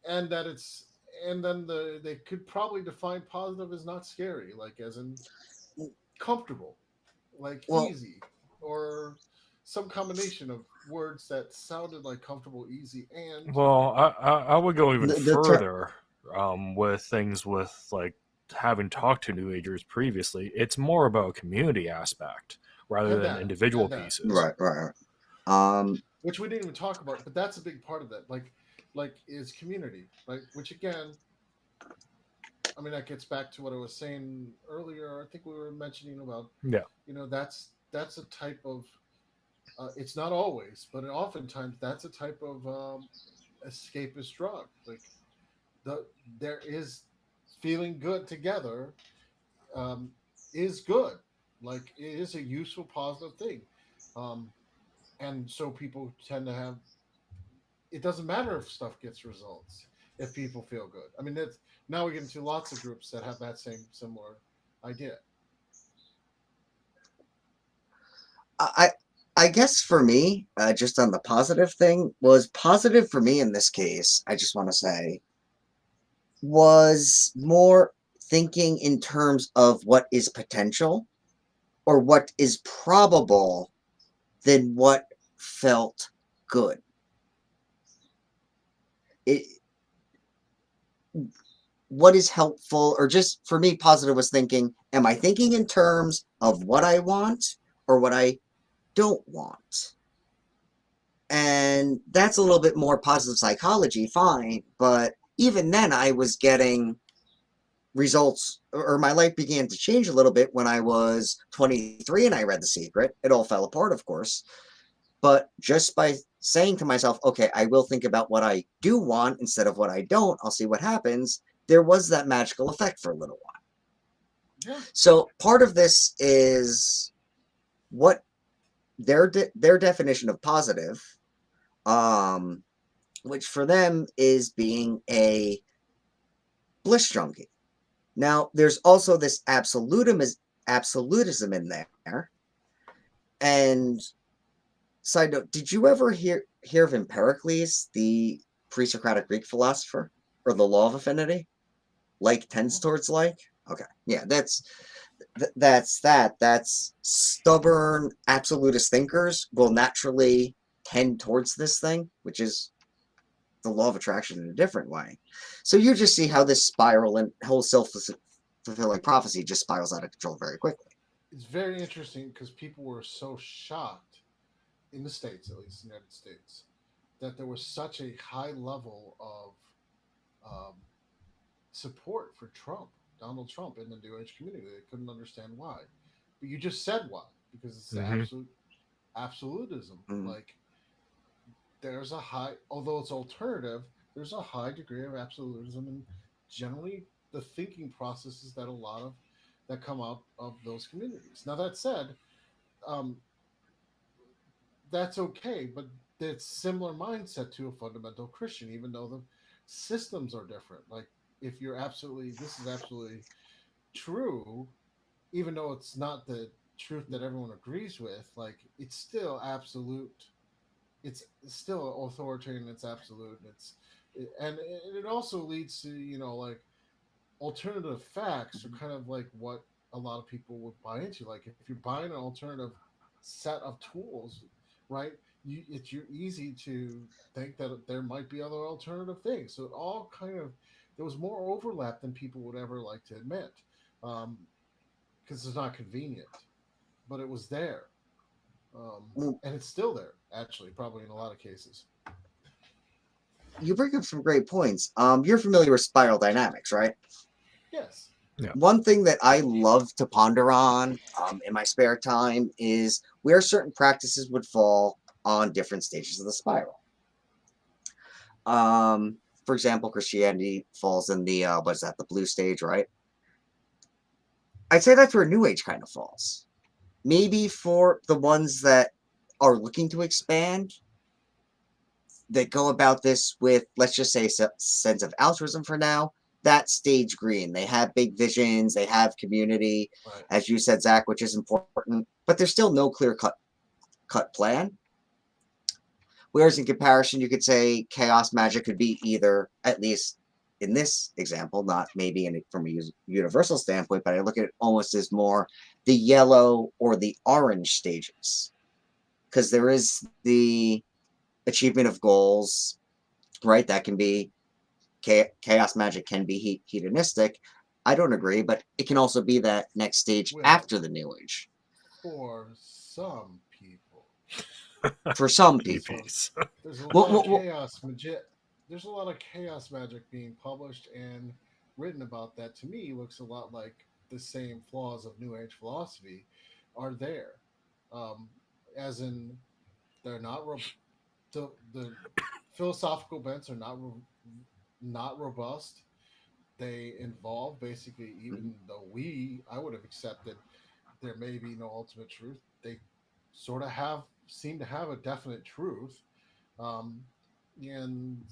and that it's, and then they could probably define positive as not scary, like as in comfortable, like Well, easy, or some combination of words that sounded like comfortable, easy, and Well, I would go even the term, further with things with like having talked to New Agers previously. It's more about a community aspect rather and than that individual and that, pieces. right. Um, which we didn't even talk about, but that's a big part of that. Like is community, right? Which again, I mean, that gets back to what I was saying earlier. I think we were mentioning about, Yeah. that's a type of. It's not always, but oftentimes that's a type of escapist drug. Like the there is feeling good together um, is good. Like it is a useful, positive thing, um, and so people tend to have. It doesn't matter if stuff gets results if people feel good. I mean, that's now we get into lots of groups that have that same similar idea. I I guess for me, just on the positive thing, was positive for me in this case. I just want to say was more thinking in terms of what is potential or what is probable than what felt good. It what is helpful, or just for me, positive was thinking, am I thinking in terms of what I want or what I don't want? And that's a little bit more positive psychology, fine. But even then, I was getting results, or my life began to change a little bit when I was 23 and I read The Secret. It all fell apart, of course. But just by saying to myself, okay, I will think about what I do want instead of what I don't, I'll see what happens. There was that magical effect for a little while. Yeah, So part of this is what their definition of positive, um, which for them is being a bliss junkie. Now, there's also this absolutism in there. And side note, did you ever hear of Empedocles, the pre-Socratic Greek philosopher, or the law of affinity? Like tends towards like. Okay, yeah, that's stubborn absolutist thinkers will naturally tend towards this thing, which is the law of attraction in a different way. So you just see how this spiral and whole self-fulfilling prophecy just spirals out of control very quickly. it's very interesting because people were so shocked in the states, at least United States, that there was such a high level of um, support for Trump, Donald Trump, in the New Age community. They couldn't understand why, but you just said why because it's the Hmm. absolutism. Mm. Like there's a high, although it's alternative, there's a high degree of absolutism, and generally the thinking processes that a lot of that come out of those communities. Now that said, um, that's okay, but it's similar mindset to a fundamental Christian, even though the systems are different. Like if you're absolutely, this is absolutely true, even though it's not the truth that everyone agrees with, like it's still absolute. It's still authoritarian. It's absolute. And it also leads to like alternative facts are kind of like what a lot of people would buy into. Like if you're buying an alternative set of tools, right? You're easy to think that there might be other alternative things. So it all kind of there was more overlap than people would ever like to admit, because it's not convenient, but it was there, and it's still there. Actually, probably in a lot of cases. You bring up some great points. You're familiar with spiral dynamics, right? Yes. Yeah. One thing that I love to ponder on in my spare time is where certain practices would fall on different stages of the spiral. For example, Christianity falls in the what is that, the blue stage, right? I'd say that's where New Age kind of falls. Maybe for the ones that are looking to expand, that go about this with, let's just say, a sense of altruism for now. That stage green. They have big visions. They have community, Right. as you said, Zach, which is important. But there's still no clear cut plan. Whereas in comparison, you could say chaos magic could be either, at least in this example, not maybe from a universal standpoint, but I look at it almost as more the yellow or the orange stages. Because there is the achievement of goals, right? That can be chaos magic, can be hedonistic. I don't agree, but it can also be that next stage after the New Age. For some people. For some people. There's a lot of chaos magic. There's a lot of chaos magic being published and written about that. To me, looks a lot like the same flaws of New Age philosophy are there, as in they're not the philosophical bents are not robust. They involve basically, even though I would have accepted there may be no ultimate truth, they sort of seem to have a definite truth, and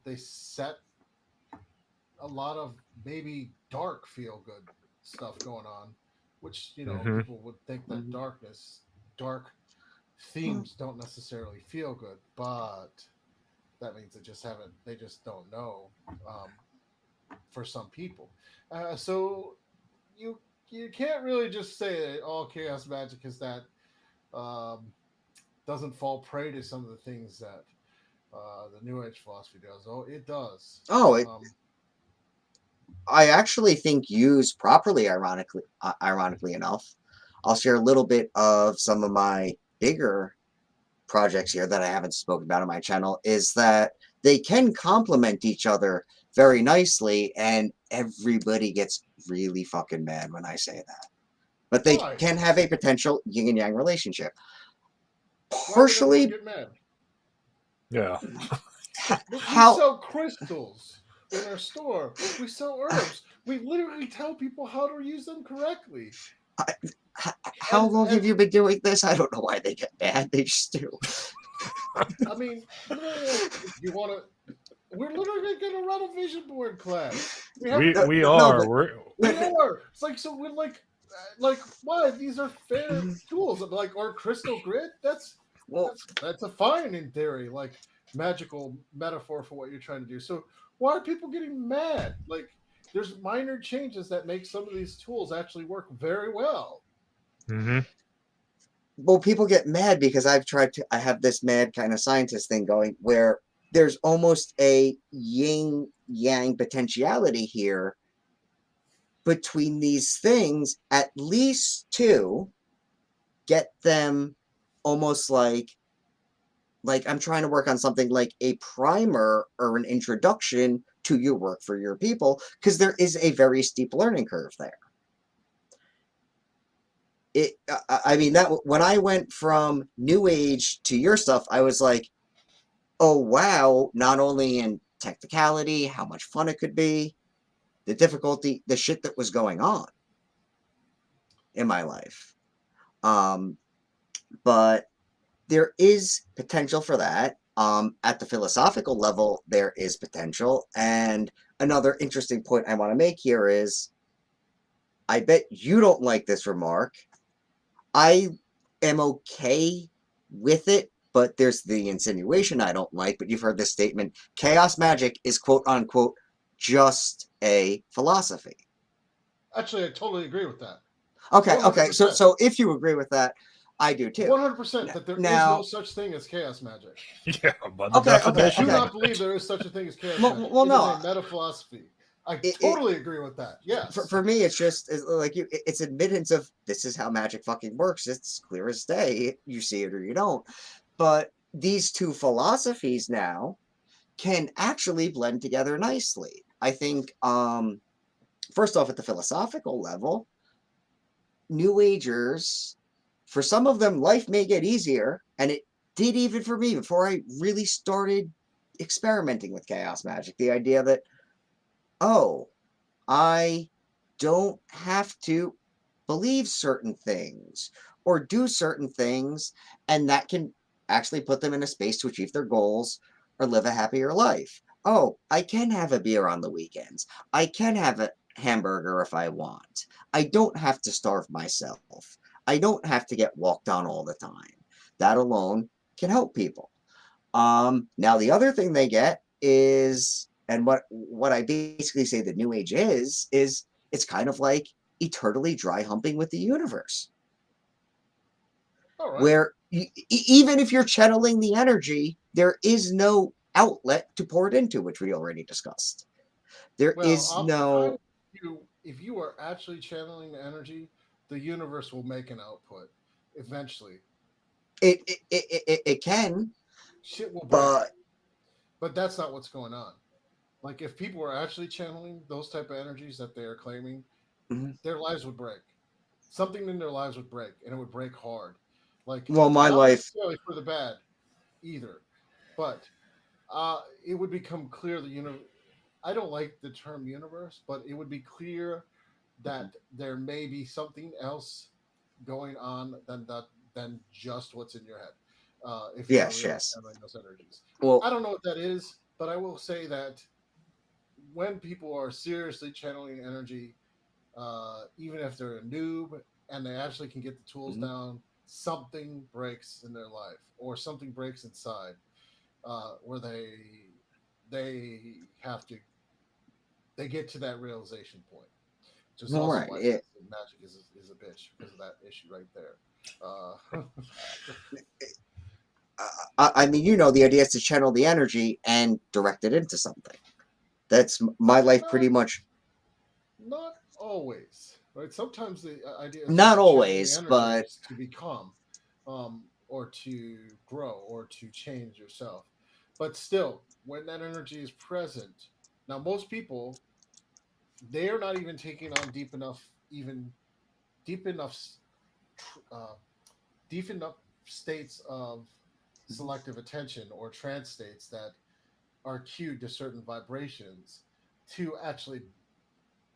they set a lot of maybe dark feel good stuff going on, which people would think that dark themes don't necessarily feel good, but that means they just don't know, for some people. So you can't really just say that all chaos magic is that, doesn't fall prey to some of the things that the New Age philosophy does. Oh, it does. I actually think used properly, ironically enough. I'll share a little bit of some of my bigger projects here that I haven't spoken about on my channel, is that they can complement each other very nicely, and everybody gets really fucking mad when I say that. But they can have a potential yin and yang relationship. Partially. Why would everyone get mad? Yeah. We sell crystals in our store. We sell herbs. We literally tell people how to use them correctly. How long have you been doing this? I don't know why they get mad. They just do. I mean, you want to? We're literally going to run a vision board class. We are. It's like, so we're like why? These are fair tools. Like, or crystal grid. That's a fine in theory, like magical metaphor for what you're trying to do. So why are people getting mad? Like, there's minor changes that make some of these tools actually work very well. Mm-hmm. Well, people get mad because I have this mad kind of scientist thing going where there's almost a yin yang potentiality here between these things, at least to get them almost like I'm trying to work on something like a primer or an introduction to your work for your people, because there is a very steep learning curve there. I mean, that when I went from New Age to your stuff, I was like, oh wow, not only in technicality, how much fun it could be, the difficulty, the shit that was going on in my life. But there is potential for that. At the philosophical level, there is potential. And another interesting point I want to make here is, I bet you don't like this remark. I am okay with it, but there's the insinuation I don't like. But you've heard this statement: chaos magic is quote unquote just a philosophy. Actually, I totally agree with that. Okay, okay. 100%. So if you agree with that, I do too. 100% that there is Now- no such thing as chaos magic. Yeah, but the Okay, okay, definition. I do okay. not believe there is such a thing as chaos Well, magic. well, It no. is a meta philosophy. I It- totally agree with that. Yes. For me, it's just like you. It's admittance of this is how magic fucking works. It's clear as day. You see it or you don't. But these two philosophies now can actually blend together nicely. I think. First off, at the philosophical level, New Agers, for some of them, life may get easier, and it did even for me before I really started experimenting with chaos magic. The idea that, oh, I don't have to believe certain things or do certain things, and that can actually put them in a space to achieve their goals or live a happier life. Oh, I can have a beer on the weekends. I can have a hamburger if I want. I don't have to starve myself. I don't have to get walked on all the time. That alone can help people. Now the other thing they get is, and what I basically say the New Age is it's kind of like eternally dry humping with the universe, All right. where even if you're channeling the energy, there is no outlet to pour it into, which we already discussed. There is no. If you are actually channeling the energy, the universe will make an output eventually. It can, Shit will break. but That's not what's going on. Like if people were actually channeling those type of energies that they are claiming, Mhm. their lives would break. Something in their lives would break, and it would break hard. Like Well, my not life. necessarily for the bad either, but it would become clear the universe. I don't like the term universe, but it would be clear that there may be something else going on than just what's in your head. If you're Yes, really yes. channeling those energies, Well, I don't know what that is, but I will say that when people are seriously channeling energy, even if they're a noob and they actually can get the tools Mhm. down, something breaks in their life or something breaks inside, where they have to they get to that realization point. Which is All also right. why It, magic is a bitch because of that issue right there. I mean, the idea is to channel the energy and direct it into something. That's my life pretty much. Not always, right? Sometimes the idea is just Not to channel the always, but energies to become, or to grow, or to change yourself. But still, when that energy is present, now most people they are not even taking on deep enough, uh, deep enough states of selective attention or trance states that are cued to certain vibrations to actually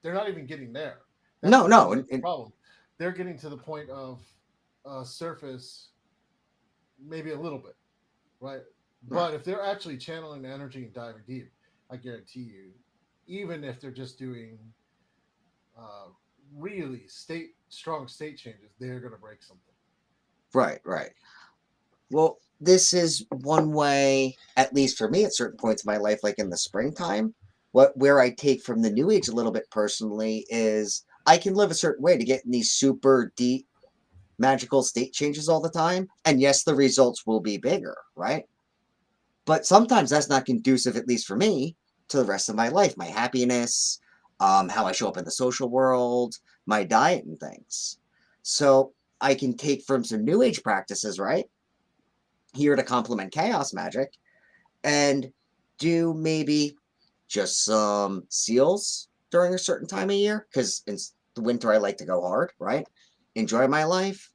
they're not even getting there. That's no, the no. thing. That's the problem. They're getting to the point of surface, maybe a little bit, right? But if they're actually channeling the energy and diving deep, I guarantee you, even if they're just doing uh, really strong state changes, they're going to break something. Right, right. Well, this is one way, at least for me, at certain points in my life, like in the springtime. Where I take from the New Age a little bit personally is I can live a certain way to get in these super deep magical state changes all the time, and yes, the results will be bigger, right? But sometimes that's not conducive, at least for me, to the rest of my life, my happiness, how I show up in the social world, my diet and things. So I can take from some New Age practices, right, here to complement chaos magic, and do maybe just some seals during a certain time of year, because in the winter I like to go hard, right? Enjoy my life,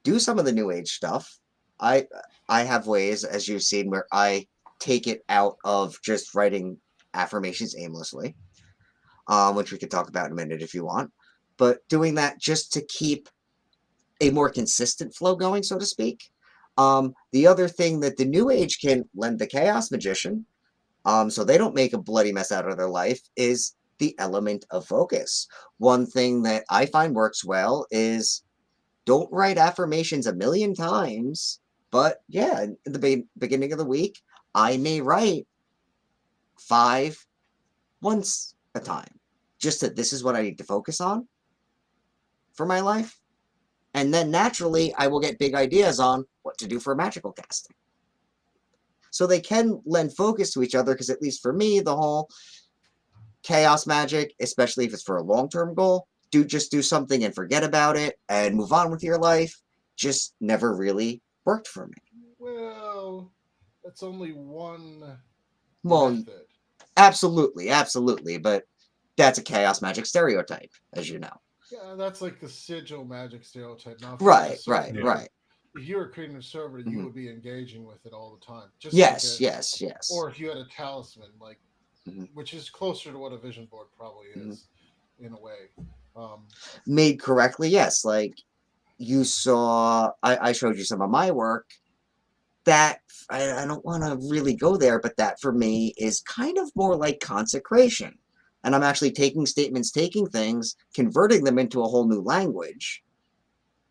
do some of the New Age stuff. I I have ways, as you've seen, where I take it out of just writing affirmations aimlessly. which we could talk about in a minute if you want. But doing that just to keep a more consistent flow going, so to speak. The other thing that the New Age can lend the Chaos Magician, so they don't make a bloody mess out of their life, is the element of focus. One thing that I find works well is don't write affirmations a million times, but yeah, in the beginning of the week, I may write 5 once a time. Just that this is what I need to focus on for my life. And then naturally, I will get big ideas on what to do for magical casting. So they can lend focus to each other, because at least for me, the whole chaos magic, especially if it's for a long-term goal, just do something and forget about it and move on with your life, just never really worked for me. Well, that's only one Well, method. absolutely, but that's a chaos magic stereotype, as you know. Yeah, that's like the sigil magic stereotype. Now, if Right. If you were creating a server, you would be engaging with it all the time. Just yes. Or if you had a talisman, like, which is closer to what a vision board probably is, in a way. Made correctly, yes. Like you saw, I showed you some of my work. That I don't want to really go there, but that for me is kind of more like consecration. And I'm actually taking statements, taking things, converting them into a whole new language.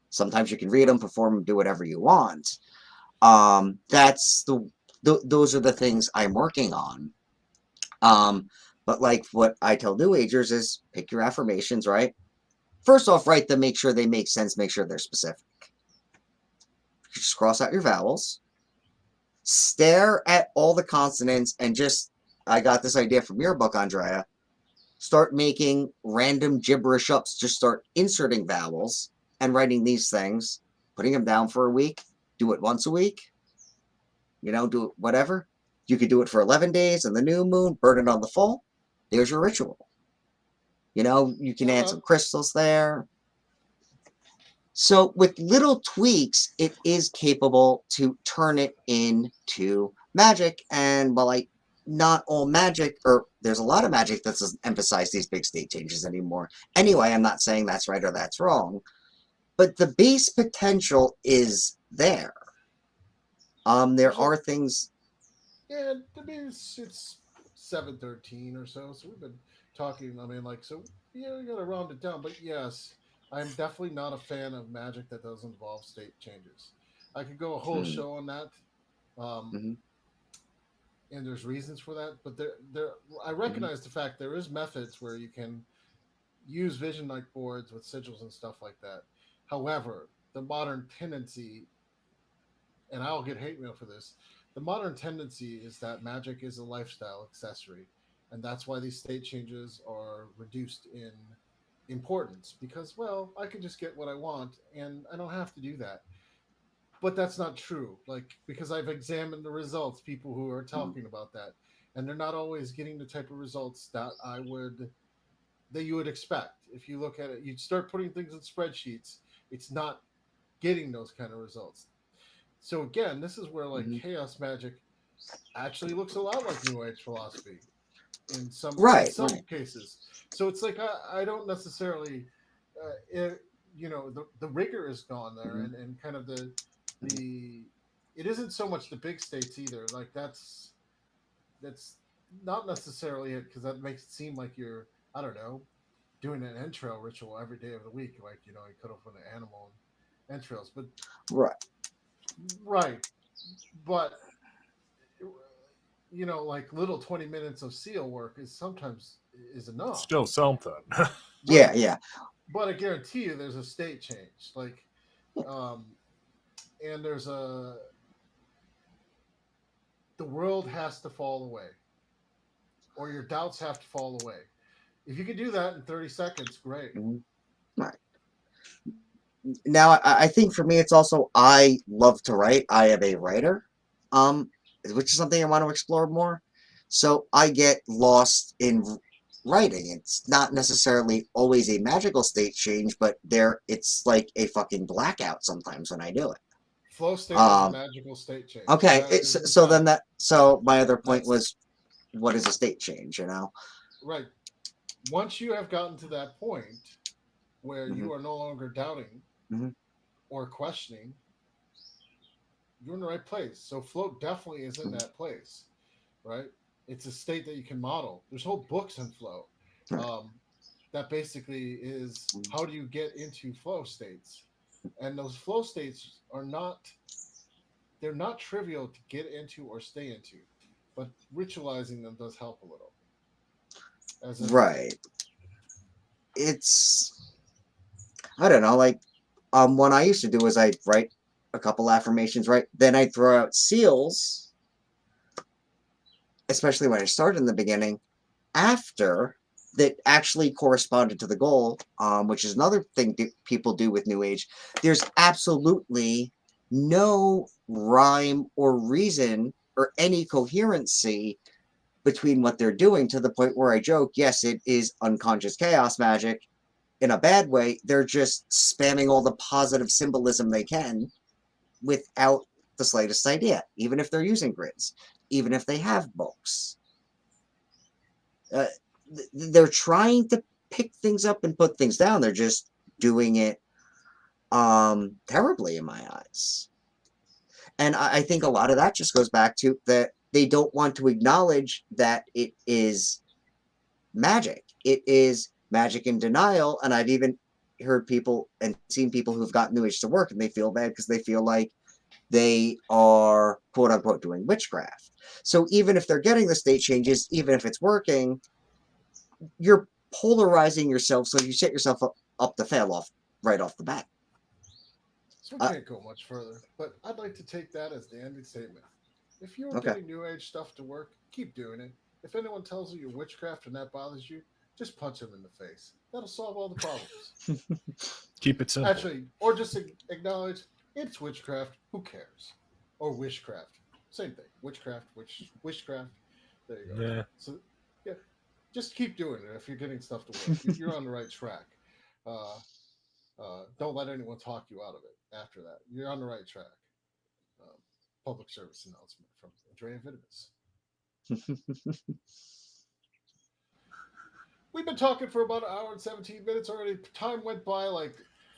Sometimes you can read them, perform them, do whatever you want. That's those are the things I'm working on. But like what I tell New Agers is pick your affirmations, right? First off, write them, make sure they make sense, make sure they're specific. Just cross out your vowels. Stare at all the consonants and just, I got this idea from your book, Andrieh. Start making random gibberish ups. Just start inserting vowels and writing these things, putting them down for a week. Do it once a week. Do it whatever. You could do it for 11 days in the new moon, burn it on the full. There's your ritual. You can add some crystals there. So with little tweaks, it is capable to turn it into magic. And while not all magic, or there's a lot of magic that doesn't emphasize these big state changes anymore. Anyway, I'm not saying that's right or that's wrong, but the base potential is there. There are things. Yeah, I mean, it's 7:13 or so we've been talking. I mean, like, so yeah, you gotta round it down. But yes, I'm definitely not a fan of magic that doesn't involve state changes. I could go a whole show on that, and there's reasons for that. But I recognize the fact there is methods where you can use vision light boards with sigils and stuff like that. However, the modern tendency, and I'll get hate mail for this, the modern tendency is that magic is a lifestyle accessory, and that's why these state changes are reduced in importance, because, well, I can just get what I want and I don't have to do that. But that's not true, like, because I've examined the results, people who are talking about that, and they're not always getting the type of results that you would expect. If you look at it, you start putting things in spreadsheets, it's not getting those kind of results. So again, this is where, like, chaos magic actually looks a lot like New Age philosophy in some cases. So it's like I don't necessarily, the rigor is gone there, and kind of the it isn't so much the big states either. Like that's not necessarily it, because that makes it seem like you're, I don't know, doing an entrail ritual every day of the week. Like, you cut off an animal and entrails, but right, but like little 20 minutes of seal work is enough. Still something. Yeah. But I guarantee you there's a state change. Like, and the world has to fall away, or your doubts have to fall away. If you could do that in 30 seconds, great. Right. Now, I think for me, it's also, I love to write. I am a writer, which is something I want to explore more. So I get lost in writing. It's not necessarily always a magical state change, but it's like a fucking blackout sometimes when I do it. Flow state is a magical state change. Okay, so my other point was, what is a state change, Right. once you have gotten to that point where Mhm. you are no longer doubting Mhm. or questioning, you're in the right place. So float definitely is in that place, right? It's a state that you can model. There's whole books in flow. Right. That basically is how do you get into flow states, and those flow states are not, they're not trivial to get into or stay into, but ritualizing them does help a little. As in, Right. It's, I don't know, like what I used to do is I'd write a couple affirmations, right? Then I'd throw out seals, especially when I started in the beginning, after that actually corresponded to the goal, which is another thing people do with New Age. There's absolutely no rhyme or reason or any coherency between what they're doing, to the point where I joke, yes, it is unconscious chaos magic in a bad way. They're just spamming all the positive symbolism they can without the slightest idea, even if they're using grids, even if they have books. They're trying to pick things up and put things down. They're just doing it terribly in my eyes. And I think a lot of that just goes back to that they don't want to acknowledge that it is magic. It is magic in denial. And I've even heard people and seen people who've got New Age to work, and they feel bad because they feel like they are quote unquote doing witchcraft. So even if they're getting the state changes, even if it's working, you're polarizing yourself, so you set yourself up to fail off right off the bat. so we can't go much further, but I'd like to take that as the ending statement. If you're Okay. getting New Age stuff to work, keep doing it. If anyone tells you you're witchcraft and that bothers you, just punch them in the face. That'll solve all the problems. Keep it simple. Actually, or just acknowledge it's witchcraft. Who cares? Or wishcraft. Same thing. Witchcraft, wishcraft. There you go. Yeah. So, yeah, just keep doing it if you're getting stuff to work. You're on the right track. Uh, don't let anyone talk you out of it after that. You're on the right track. Um, Public service announcement from Andrieh and Vitimus. We've been talking for about an hour and 17 minutes already. Time went by like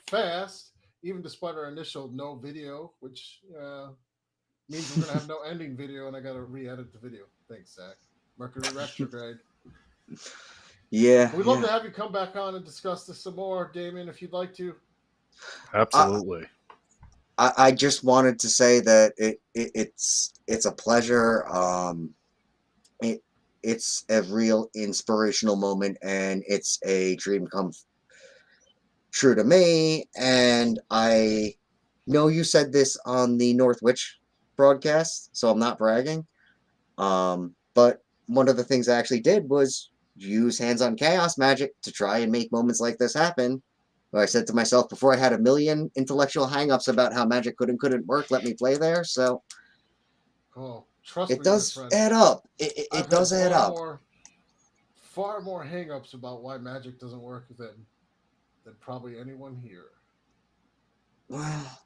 fast, even despite our initial no video, which means we're going to have no ending video, and I got to re edit the video. Thanks, Zach. Mercury retrograde. Yeah. We'd love to have you come back on and discuss this some more, Damien, if you'd like to. Absolutely. I just wanted to say that it's a pleasure. It's a real inspirational moment, and it's a dream come true to me. And I know you said this on the North Witch broadcast, so I'm not bragging. But one of the things I actually did was use hands-on chaos magic to try and make moments like this happen. Where I said to myself, before I had a million intellectual hangups about how magic could and couldn't work, let me play there. So Oh, trust it me, my does friend. add up. I've It had does add up. far more hangups about why magic doesn't work than probably anyone here. Well,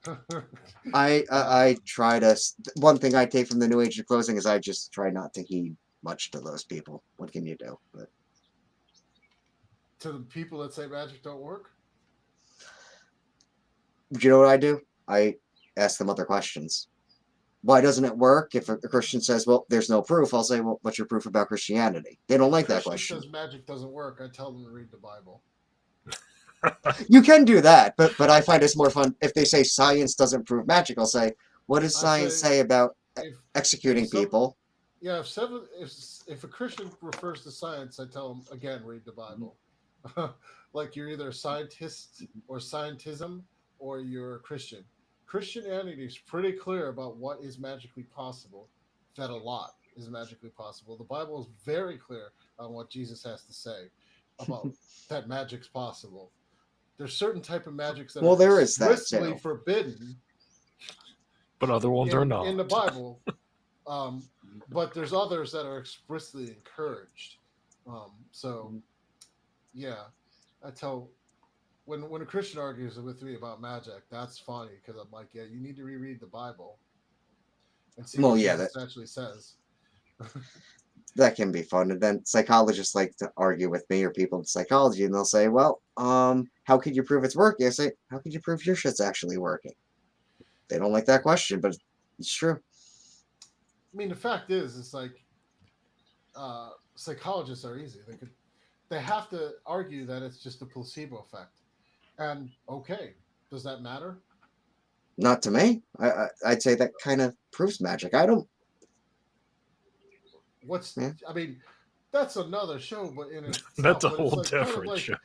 I try to. One thing I take from the New Age of closing is I just try not to heed much to those people. What can you do? But to the people that say magic don't work, you know what I do? I ask them other questions. Why doesn't it work? If a Christian says, "Well, there's no proof," I'll say, "Well, what's your proof about Christianity?" They don't if like a that Christian question. says magic doesn't work, I tell them to read the Bible. You can do that, but I find it's more fun if they say science doesn't prove magic. I'll say, "What does I science say say about if executing some people?" yeah if a Christian refers to science, I tell them again read the Bible. Like you're either a scientist or scientism or you're a Christian. Christianity is pretty clear about what is magically possible. That a lot is magically possible. The Bible is very clear on what Jesus has to say about that magic's possible. There's certain type of magics that Well, are there is that explicitly too. forbidden But other ones are in the not. Bible, but there's others that are explicitly encouraged. So yeah, I tell when a Christian argues with me about magic, that's funny because I'm like, yeah, you need to reread the Bible and see Well, what yeah, that Jesus actually says. that can be fun. And then psychologists like to argue with me or people in psychology, and they'll say, well, how could you prove it's working? I say, how could you prove your shit's actually working? They don't like that question, but it's true. I mean, the fact is, it's like psychologists are easy. They have to argue that it's just a placebo effect. And okay, does that matter? Not to me. I'd say that kind of proves magic. I don't. What's Yeah. I mean, that's another show, but in That's itself. a But it's whole like kind of different like show.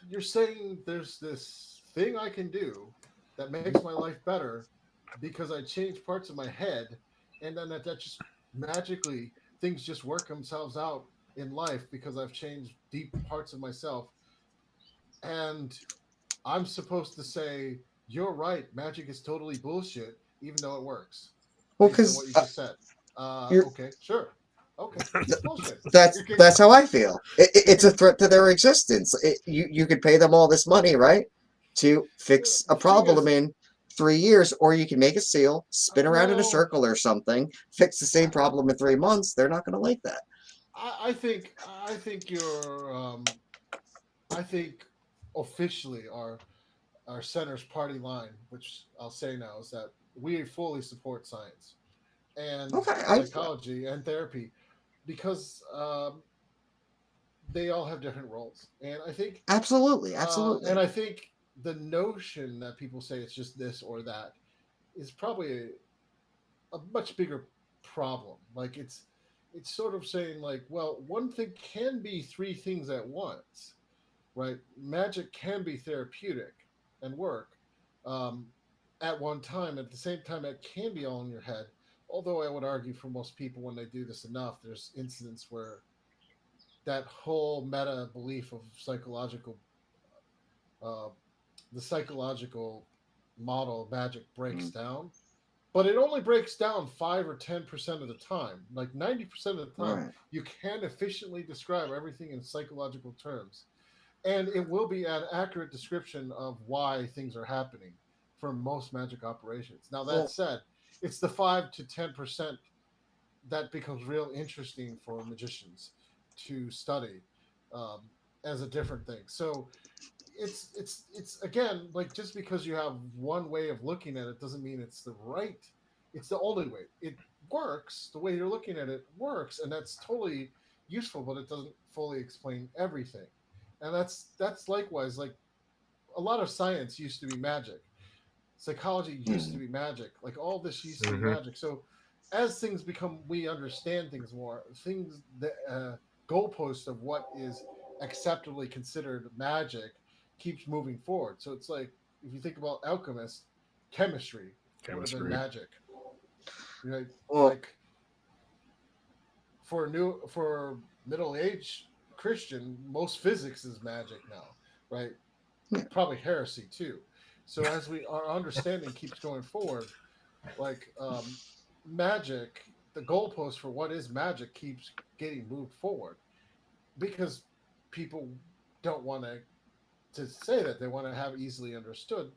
you're saying there's this thing I can do that makes my life better because I change parts of my head, and then that just magically things just work themselves out in life because I've changed deep parts of myself, and I'm supposed to say you're right, magic is totally bullshit, even though it works, Well, based on what because you just said. you're Okay, sure. Okay, it's bullshit. that's You're getting, that's how I feel. It's a threat to their existence. You could pay them all this money, right, to fix the a thing problem is, in 3 years, or you can make a seal, spin around in a well, circle or something, fix the same problem in 3 months. They're not going to like that. I think you're I think officially our center's party line, which I'll say now, is that we fully support science and Okay, psychology and therapy because they all have different roles, absolutely. and I think the notion that people say it's just this or that is probably a much bigger problem. Like it's sort of saying like, well, one thing can be three things at once, right? Magic can be therapeutic and work um, at one time. At the same time, it can be all in your head. Although I would argue for most people, when they do this enough, there's incidents where that whole meta belief of uh, the psychological model of magic breaks Mm, down. But it only breaks down 5 or 10% of the time. Like 90% of the time, right. you can efficiently describe everything in psychological terms, and it will be an accurate description of why things are happening for most magic operations. Now that Well, said, it's the 5 to 10% that becomes real interesting for magicians to study um, as a different thing. So it's again like just because you have one way of looking at it doesn't mean it's the right. It's the only way. It works. The way you're looking at it works, and that's totally useful, but it doesn't fully explain everything. And that's likewise like a lot of science used to be magic. Psychology used to mm, be magic. Like all this used to be Hmm. magic. So as things become, we understand things more. Things the goalpost of what is acceptably considered magic keeps moving forward. So it's like if you think about alchemists, chemistry would have been Chemistry. magic, right? well, Like for middle age Christian, most physics is magic now, right? yeah, Probably heresy too. So as our understanding keeps going forward, like magic, the goalpost for what is magic keeps getting moved forward because people don't want to say that they want to have easily understood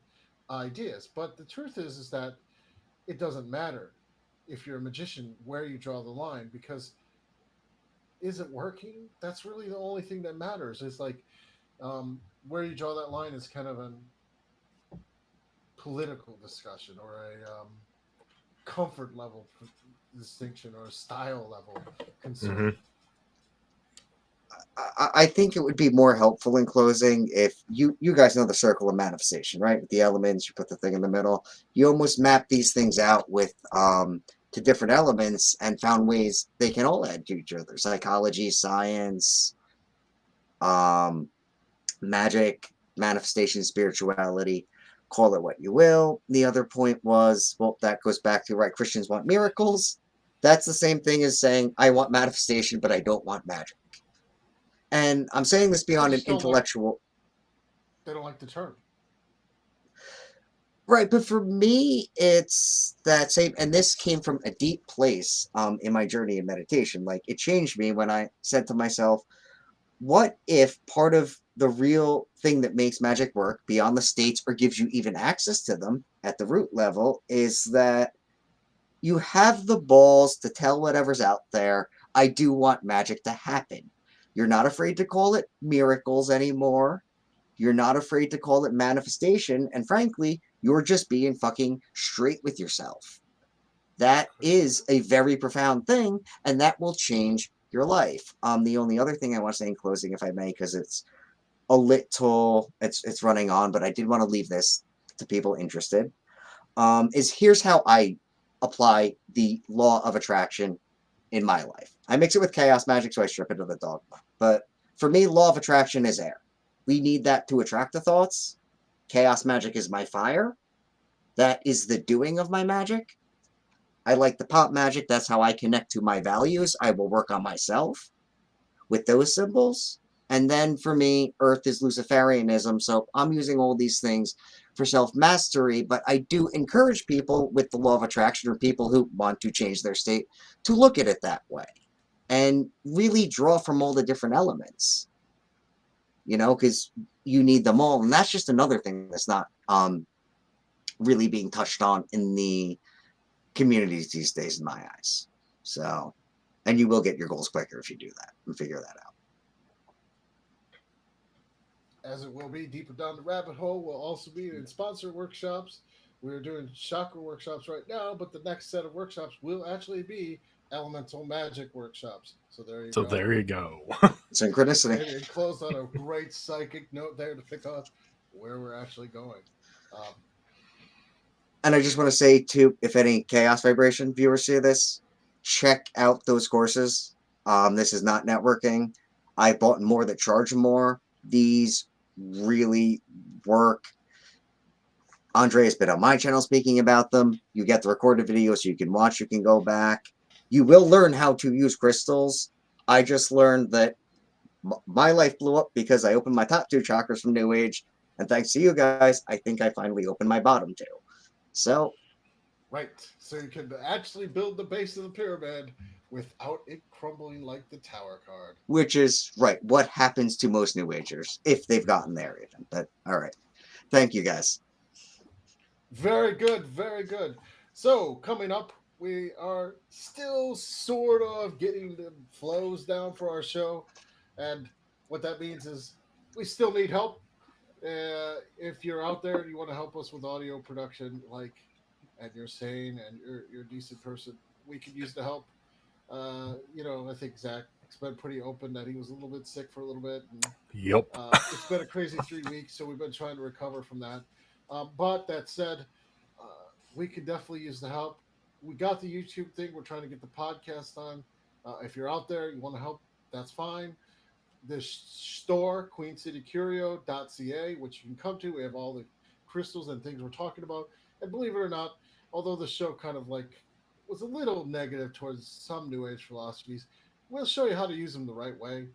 ideas. But the truth is that it doesn't matter if you're a magician where you draw the line because is it working? That's really the only thing that matters. Is like where you draw that line is kind of a political discussion or a comfort level distinction or a style level concern. Hmm. I think it would be more helpful in closing if you guys know the circle of manifestation, right? With the elements, you put the thing in the middle. You almost map these things out with to different elements and found ways they can all add to each other. Psychology, science, um, magic, manifestation, spirituality. Call it what you will. The other point was, well, that goes back to right. Christians want miracles. That's the same thing as saying I want manifestation, but I don't want magic. And I'm saying this They beyond an just don't like intellectual, they don't like the term. right? But for me, it's that same, and this came from a deep place in my journey in meditation. Like it changed me when I said to myself, what if part of the real thing that makes magic work beyond the states or gives you even access to them at the root level is that you have the balls to tell whatever's out there, I do want magic to happen. You're not afraid to call it miracles anymore. You're not afraid to call it manifestation. And frankly, you're just being fucking straight with yourself. That is a very profound thing, and that will change your life. The only other thing I want to say in closing, if I may, because it's a little, it's running on, but I did want to leave this to people interested, is here's how I apply the law of attraction in my life. I mix it with chaos magic, so I strip it of the dogma. But for me, law of attraction is air. We need that to attract the thoughts. Chaos magic is my fire. That is the doing of my magic. I like the pop magic. That's how I connect to my values. I will work on myself with those symbols. And then for me, Earth is Luciferianism. So I'm using all these things for self-mastery. But I do encourage people with the law of attraction, or people who want to change their state, to look at it that way and really draw from all the different elements. You know, because you need them all. And that's just another thing that's not really being touched on in the communities these days, in my eyes. So, and you will get your goals quicker if you do that and figure that out. As it will be deeper down the rabbit hole, will also be in sponsor workshops. We're doing chakra workshops right now, but the next set of workshops will actually be elemental magic workshops. So there you So go. there you go. Synchronicity. And it closed on a great psychic note there to pick up where we're actually going. And I just want to say, too, if any Chaos Vibration viewers see this, check out those courses. This is not networking. I bought more that charge more. These really work. Andrieh has been on my channel speaking about them. You get the recorded video so you can watch, you can go back. You will learn how to use crystals. I just learned that my life blew up because I opened my top 2 chakras from New Age. And thanks to you guys, I think I finally opened my bottom 2. So, right. So you can actually build the base of the pyramid without it crumbling like the tower card. which is, right, what happens to most New Agers, if they've gotten there even. But, all right. Thank you, guys. Very good, very good. So coming up, we are still sort of getting the flows down for our show, and what that means is we still need help. If you're out there and you want to help us with audio production, like, and you're sane and you're a decent person, we could use the help. I think Zach's been pretty open that he was a little bit sick for a little bit. And, Yep. it's been a crazy 3 weeks, so we've been trying to recover from that. But that said, we could definitely use the help. We got the YouTube thing. We're trying to get the podcast on. If you're out there, you want to help, that's fine. The store, queencitycurio.ca, which you can come to. We have all the crystals and things we're talking about. And believe it or not, although the show kind of like was a little negative towards some New Age philosophies, we'll show you how to use them the right way,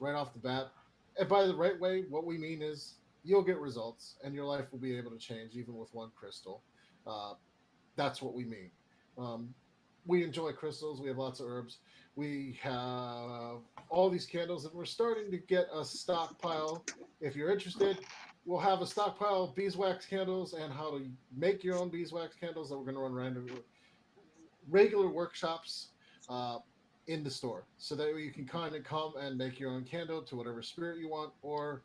right off the bat. And by the right way, what we mean is you'll get results and your life will be able to change even with one crystal. That's what we mean. We enjoy crystals. We have lots of herbs. We have all these candles, and we're starting to get a stockpile. If you're interested, we'll have a stockpile of beeswax candles and how to make your own beeswax candles that we're going to run regular workshops in the store, so that you can kind of come and make your own candle to whatever spirit you want, or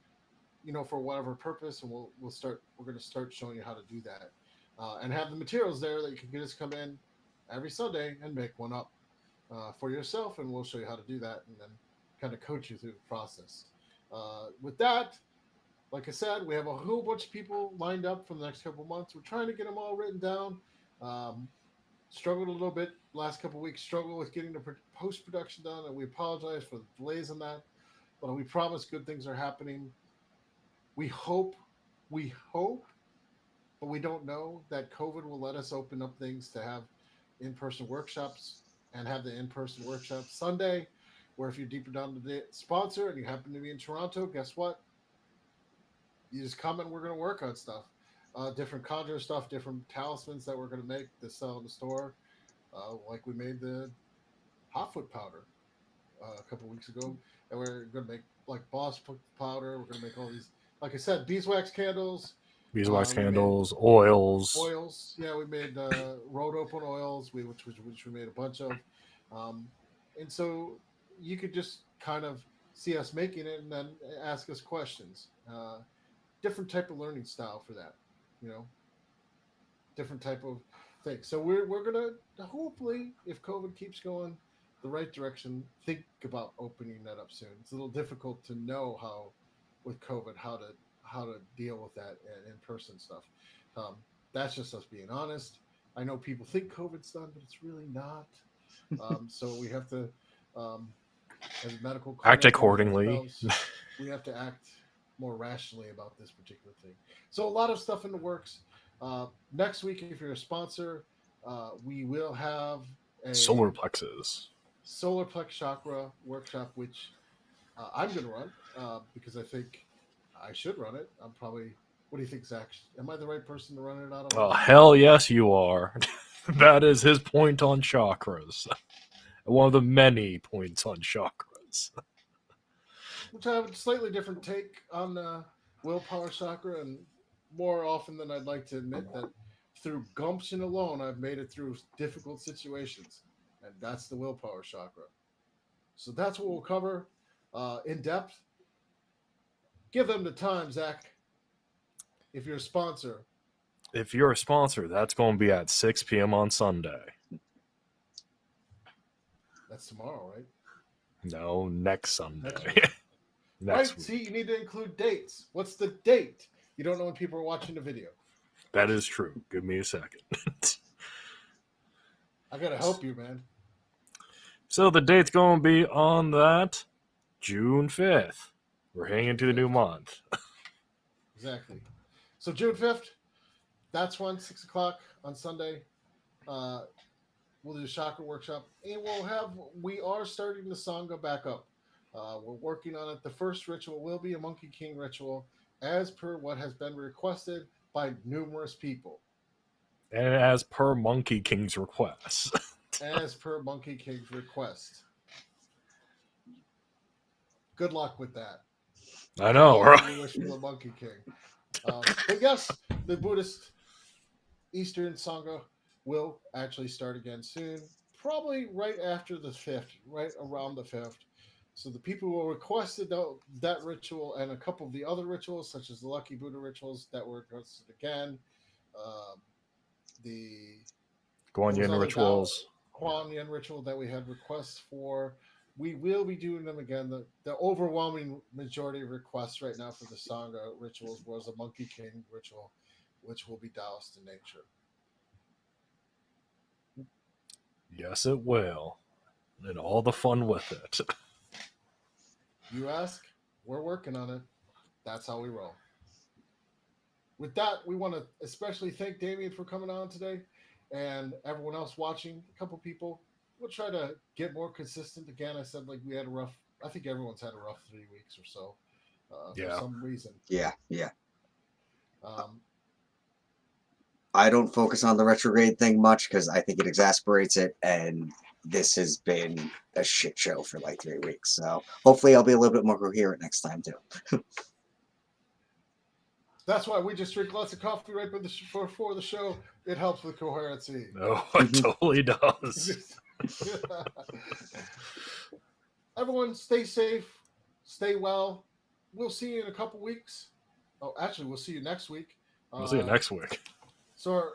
for whatever purpose. And we're going to start showing you how to do that, and have the materials there that you can just come in every Sunday and make one up for yourself, and we'll show you how to do that and then kind of coach you through the process. With that, like I said, we have a whole bunch of people lined up for the next couple of months. We're trying to get them all written down. Struggled a little bit last couple of weeks, struggled with getting the post-production done, and we apologize for the delays on that, but we promise good things are happening. We hope, but we don't know, that COVID will let us open up things to have in-person workshops, and have the in-person workshop Sunday, where if you're deeper down the sponsor and you happen to be in Toronto, guess what? You just come and we're going to work on stuff. Different conjure stuff, different talismans that we're going to make to sell in the store. Like we made the hotfoot powder a couple weeks ago. And we're going to make like boss powder. We're going to make all these, like I said, beeswax candles. Beeswax candles, oils. Oils. Yeah, we made road open oils, which we made a bunch of. And so you could just kind of see us making it and then ask us questions. Different type of learning style for that, you know, different type of thing. So we're gonna hopefully, if COVID keeps going the right direction, think about opening that up soon. It's a little difficult to know how with COVID how to deal with that and in person stuff. Um, that's just us being honest. I know people think COVID's done, but it's really not. So we have to, um, as medical Act coordinators accordingly. ourselves, we have to act more rationally about this particular thing. So a lot of stuff in the works. Next week, if you're a sponsor, we will have a Solar plexus. solar plex chakra workshop, which I'm going to run because I think I should run it. I'm probably. What do you think, Zach? Am I the right person to run it out of? Oh, hell yes, you are. That is his point on chakras. One of the many points on chakras. Which I have a slightly different take on willpower chakra, and more often than I'd like to admit that through gumption alone, I've made it through difficult situations, and that's the willpower chakra. So that's what we'll cover in depth. Give them the time, Zach. If you're a sponsor, If you're a sponsor, that's going to be at 6 p.m. on Sunday. that's tomorrow, right? No, next Sunday. Right? Week. See, you need to include dates. What's the date? You don't know when people are watching the video. That is true. Give me a second. I gotta help you, man. So the date's going to be on that June 5th. We're heading into the new month. Exactly. So June 5th, that's when 6 o'clock on Sunday. We'll do a chakra workshop, and we are starting the Sangha back up. We're working on it. The first ritual will be a Monkey King ritual, as per what has been requested by numerous people. And as per Monkey King's request. As per Monkey King's request. Good luck with that. I know, right? We wish for the Monkey King. But yes, the Buddhist Eastern Sangha will actually start again soon, probably right after the 5th, right around the 5th. So the people who requested that ritual and a couple of the other rituals, such as the Lucky Buddha rituals that were requested again, the Guanyin rituals. Kuan Yin ritual that we had requests for, we will be doing them again. The overwhelming majority of requests right now for the Sangha rituals was a Monkey King ritual, which will be doused in nature. Yes, it will. And all the fun with it. You ask, we're working on it. That's how we roll. With that, we want to especially thank Damien for coming on today and everyone else watching. A couple people. We'll try to get more consistent. Again, I said we had I think everyone's had a rough 3 weeks or so for some reason. Yeah. I don't focus on the retrograde thing much because I think it exasperates it, and this has been a shit show for 3 weeks. So hopefully I'll be a little bit more coherent next time too. That's why we just drink lots of coffee right before the show. It helps with coherency. Oh, it totally does. Everyone, stay safe, stay well. We'll see you in a couple weeks. Oh, actually, we'll see you next week. We'll see you next week. So,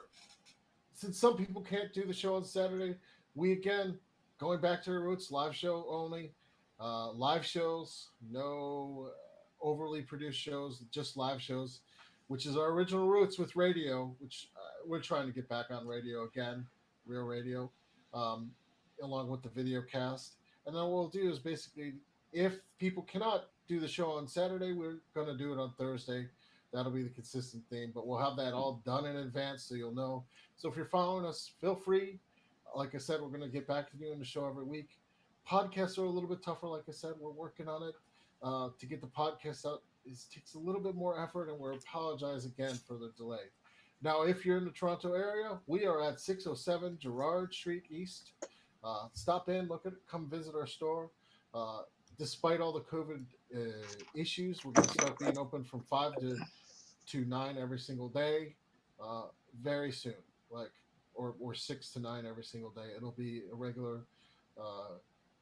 since some people can't do the show on Saturday, we again going back to our roots, live show only. Live shows, no overly produced shows, just live shows, which is our original roots with radio, which we're trying to get back on radio again, real radio, along with the video cast. And then what we'll do is basically, if people cannot do the show on Saturday, we're going to do it on Thursday. That'll be the consistent theme, but we'll have that all done in advance so you'll know. So if you're following us, feel free. Like I said, we're going to get back to doing the show every week. Podcasts are a little bit tougher. Like I said, we're working on it. To get the podcast out, it takes a little bit more effort, and we apologize again for the delay. Now, if you're in the Toronto area, we are at 607 Gerrard Street East. Stop in, come visit our store. Despite all the COVID issues, we're going to start being open from 5 to 9 every single day very soon, or 6 to 9 every single day. It'll be a regular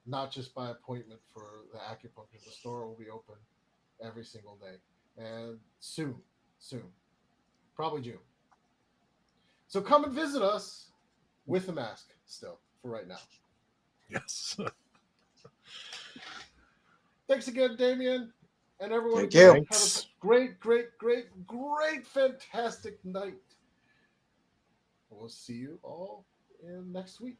not just by appointment for the acupuncture. The store will be open every single day, and soon, probably June. So come and visit us with a mask still for right now. Yes. Thanks again, Damien, and everyone. Thank you. Have a great, fantastic night. We'll see you all in next week.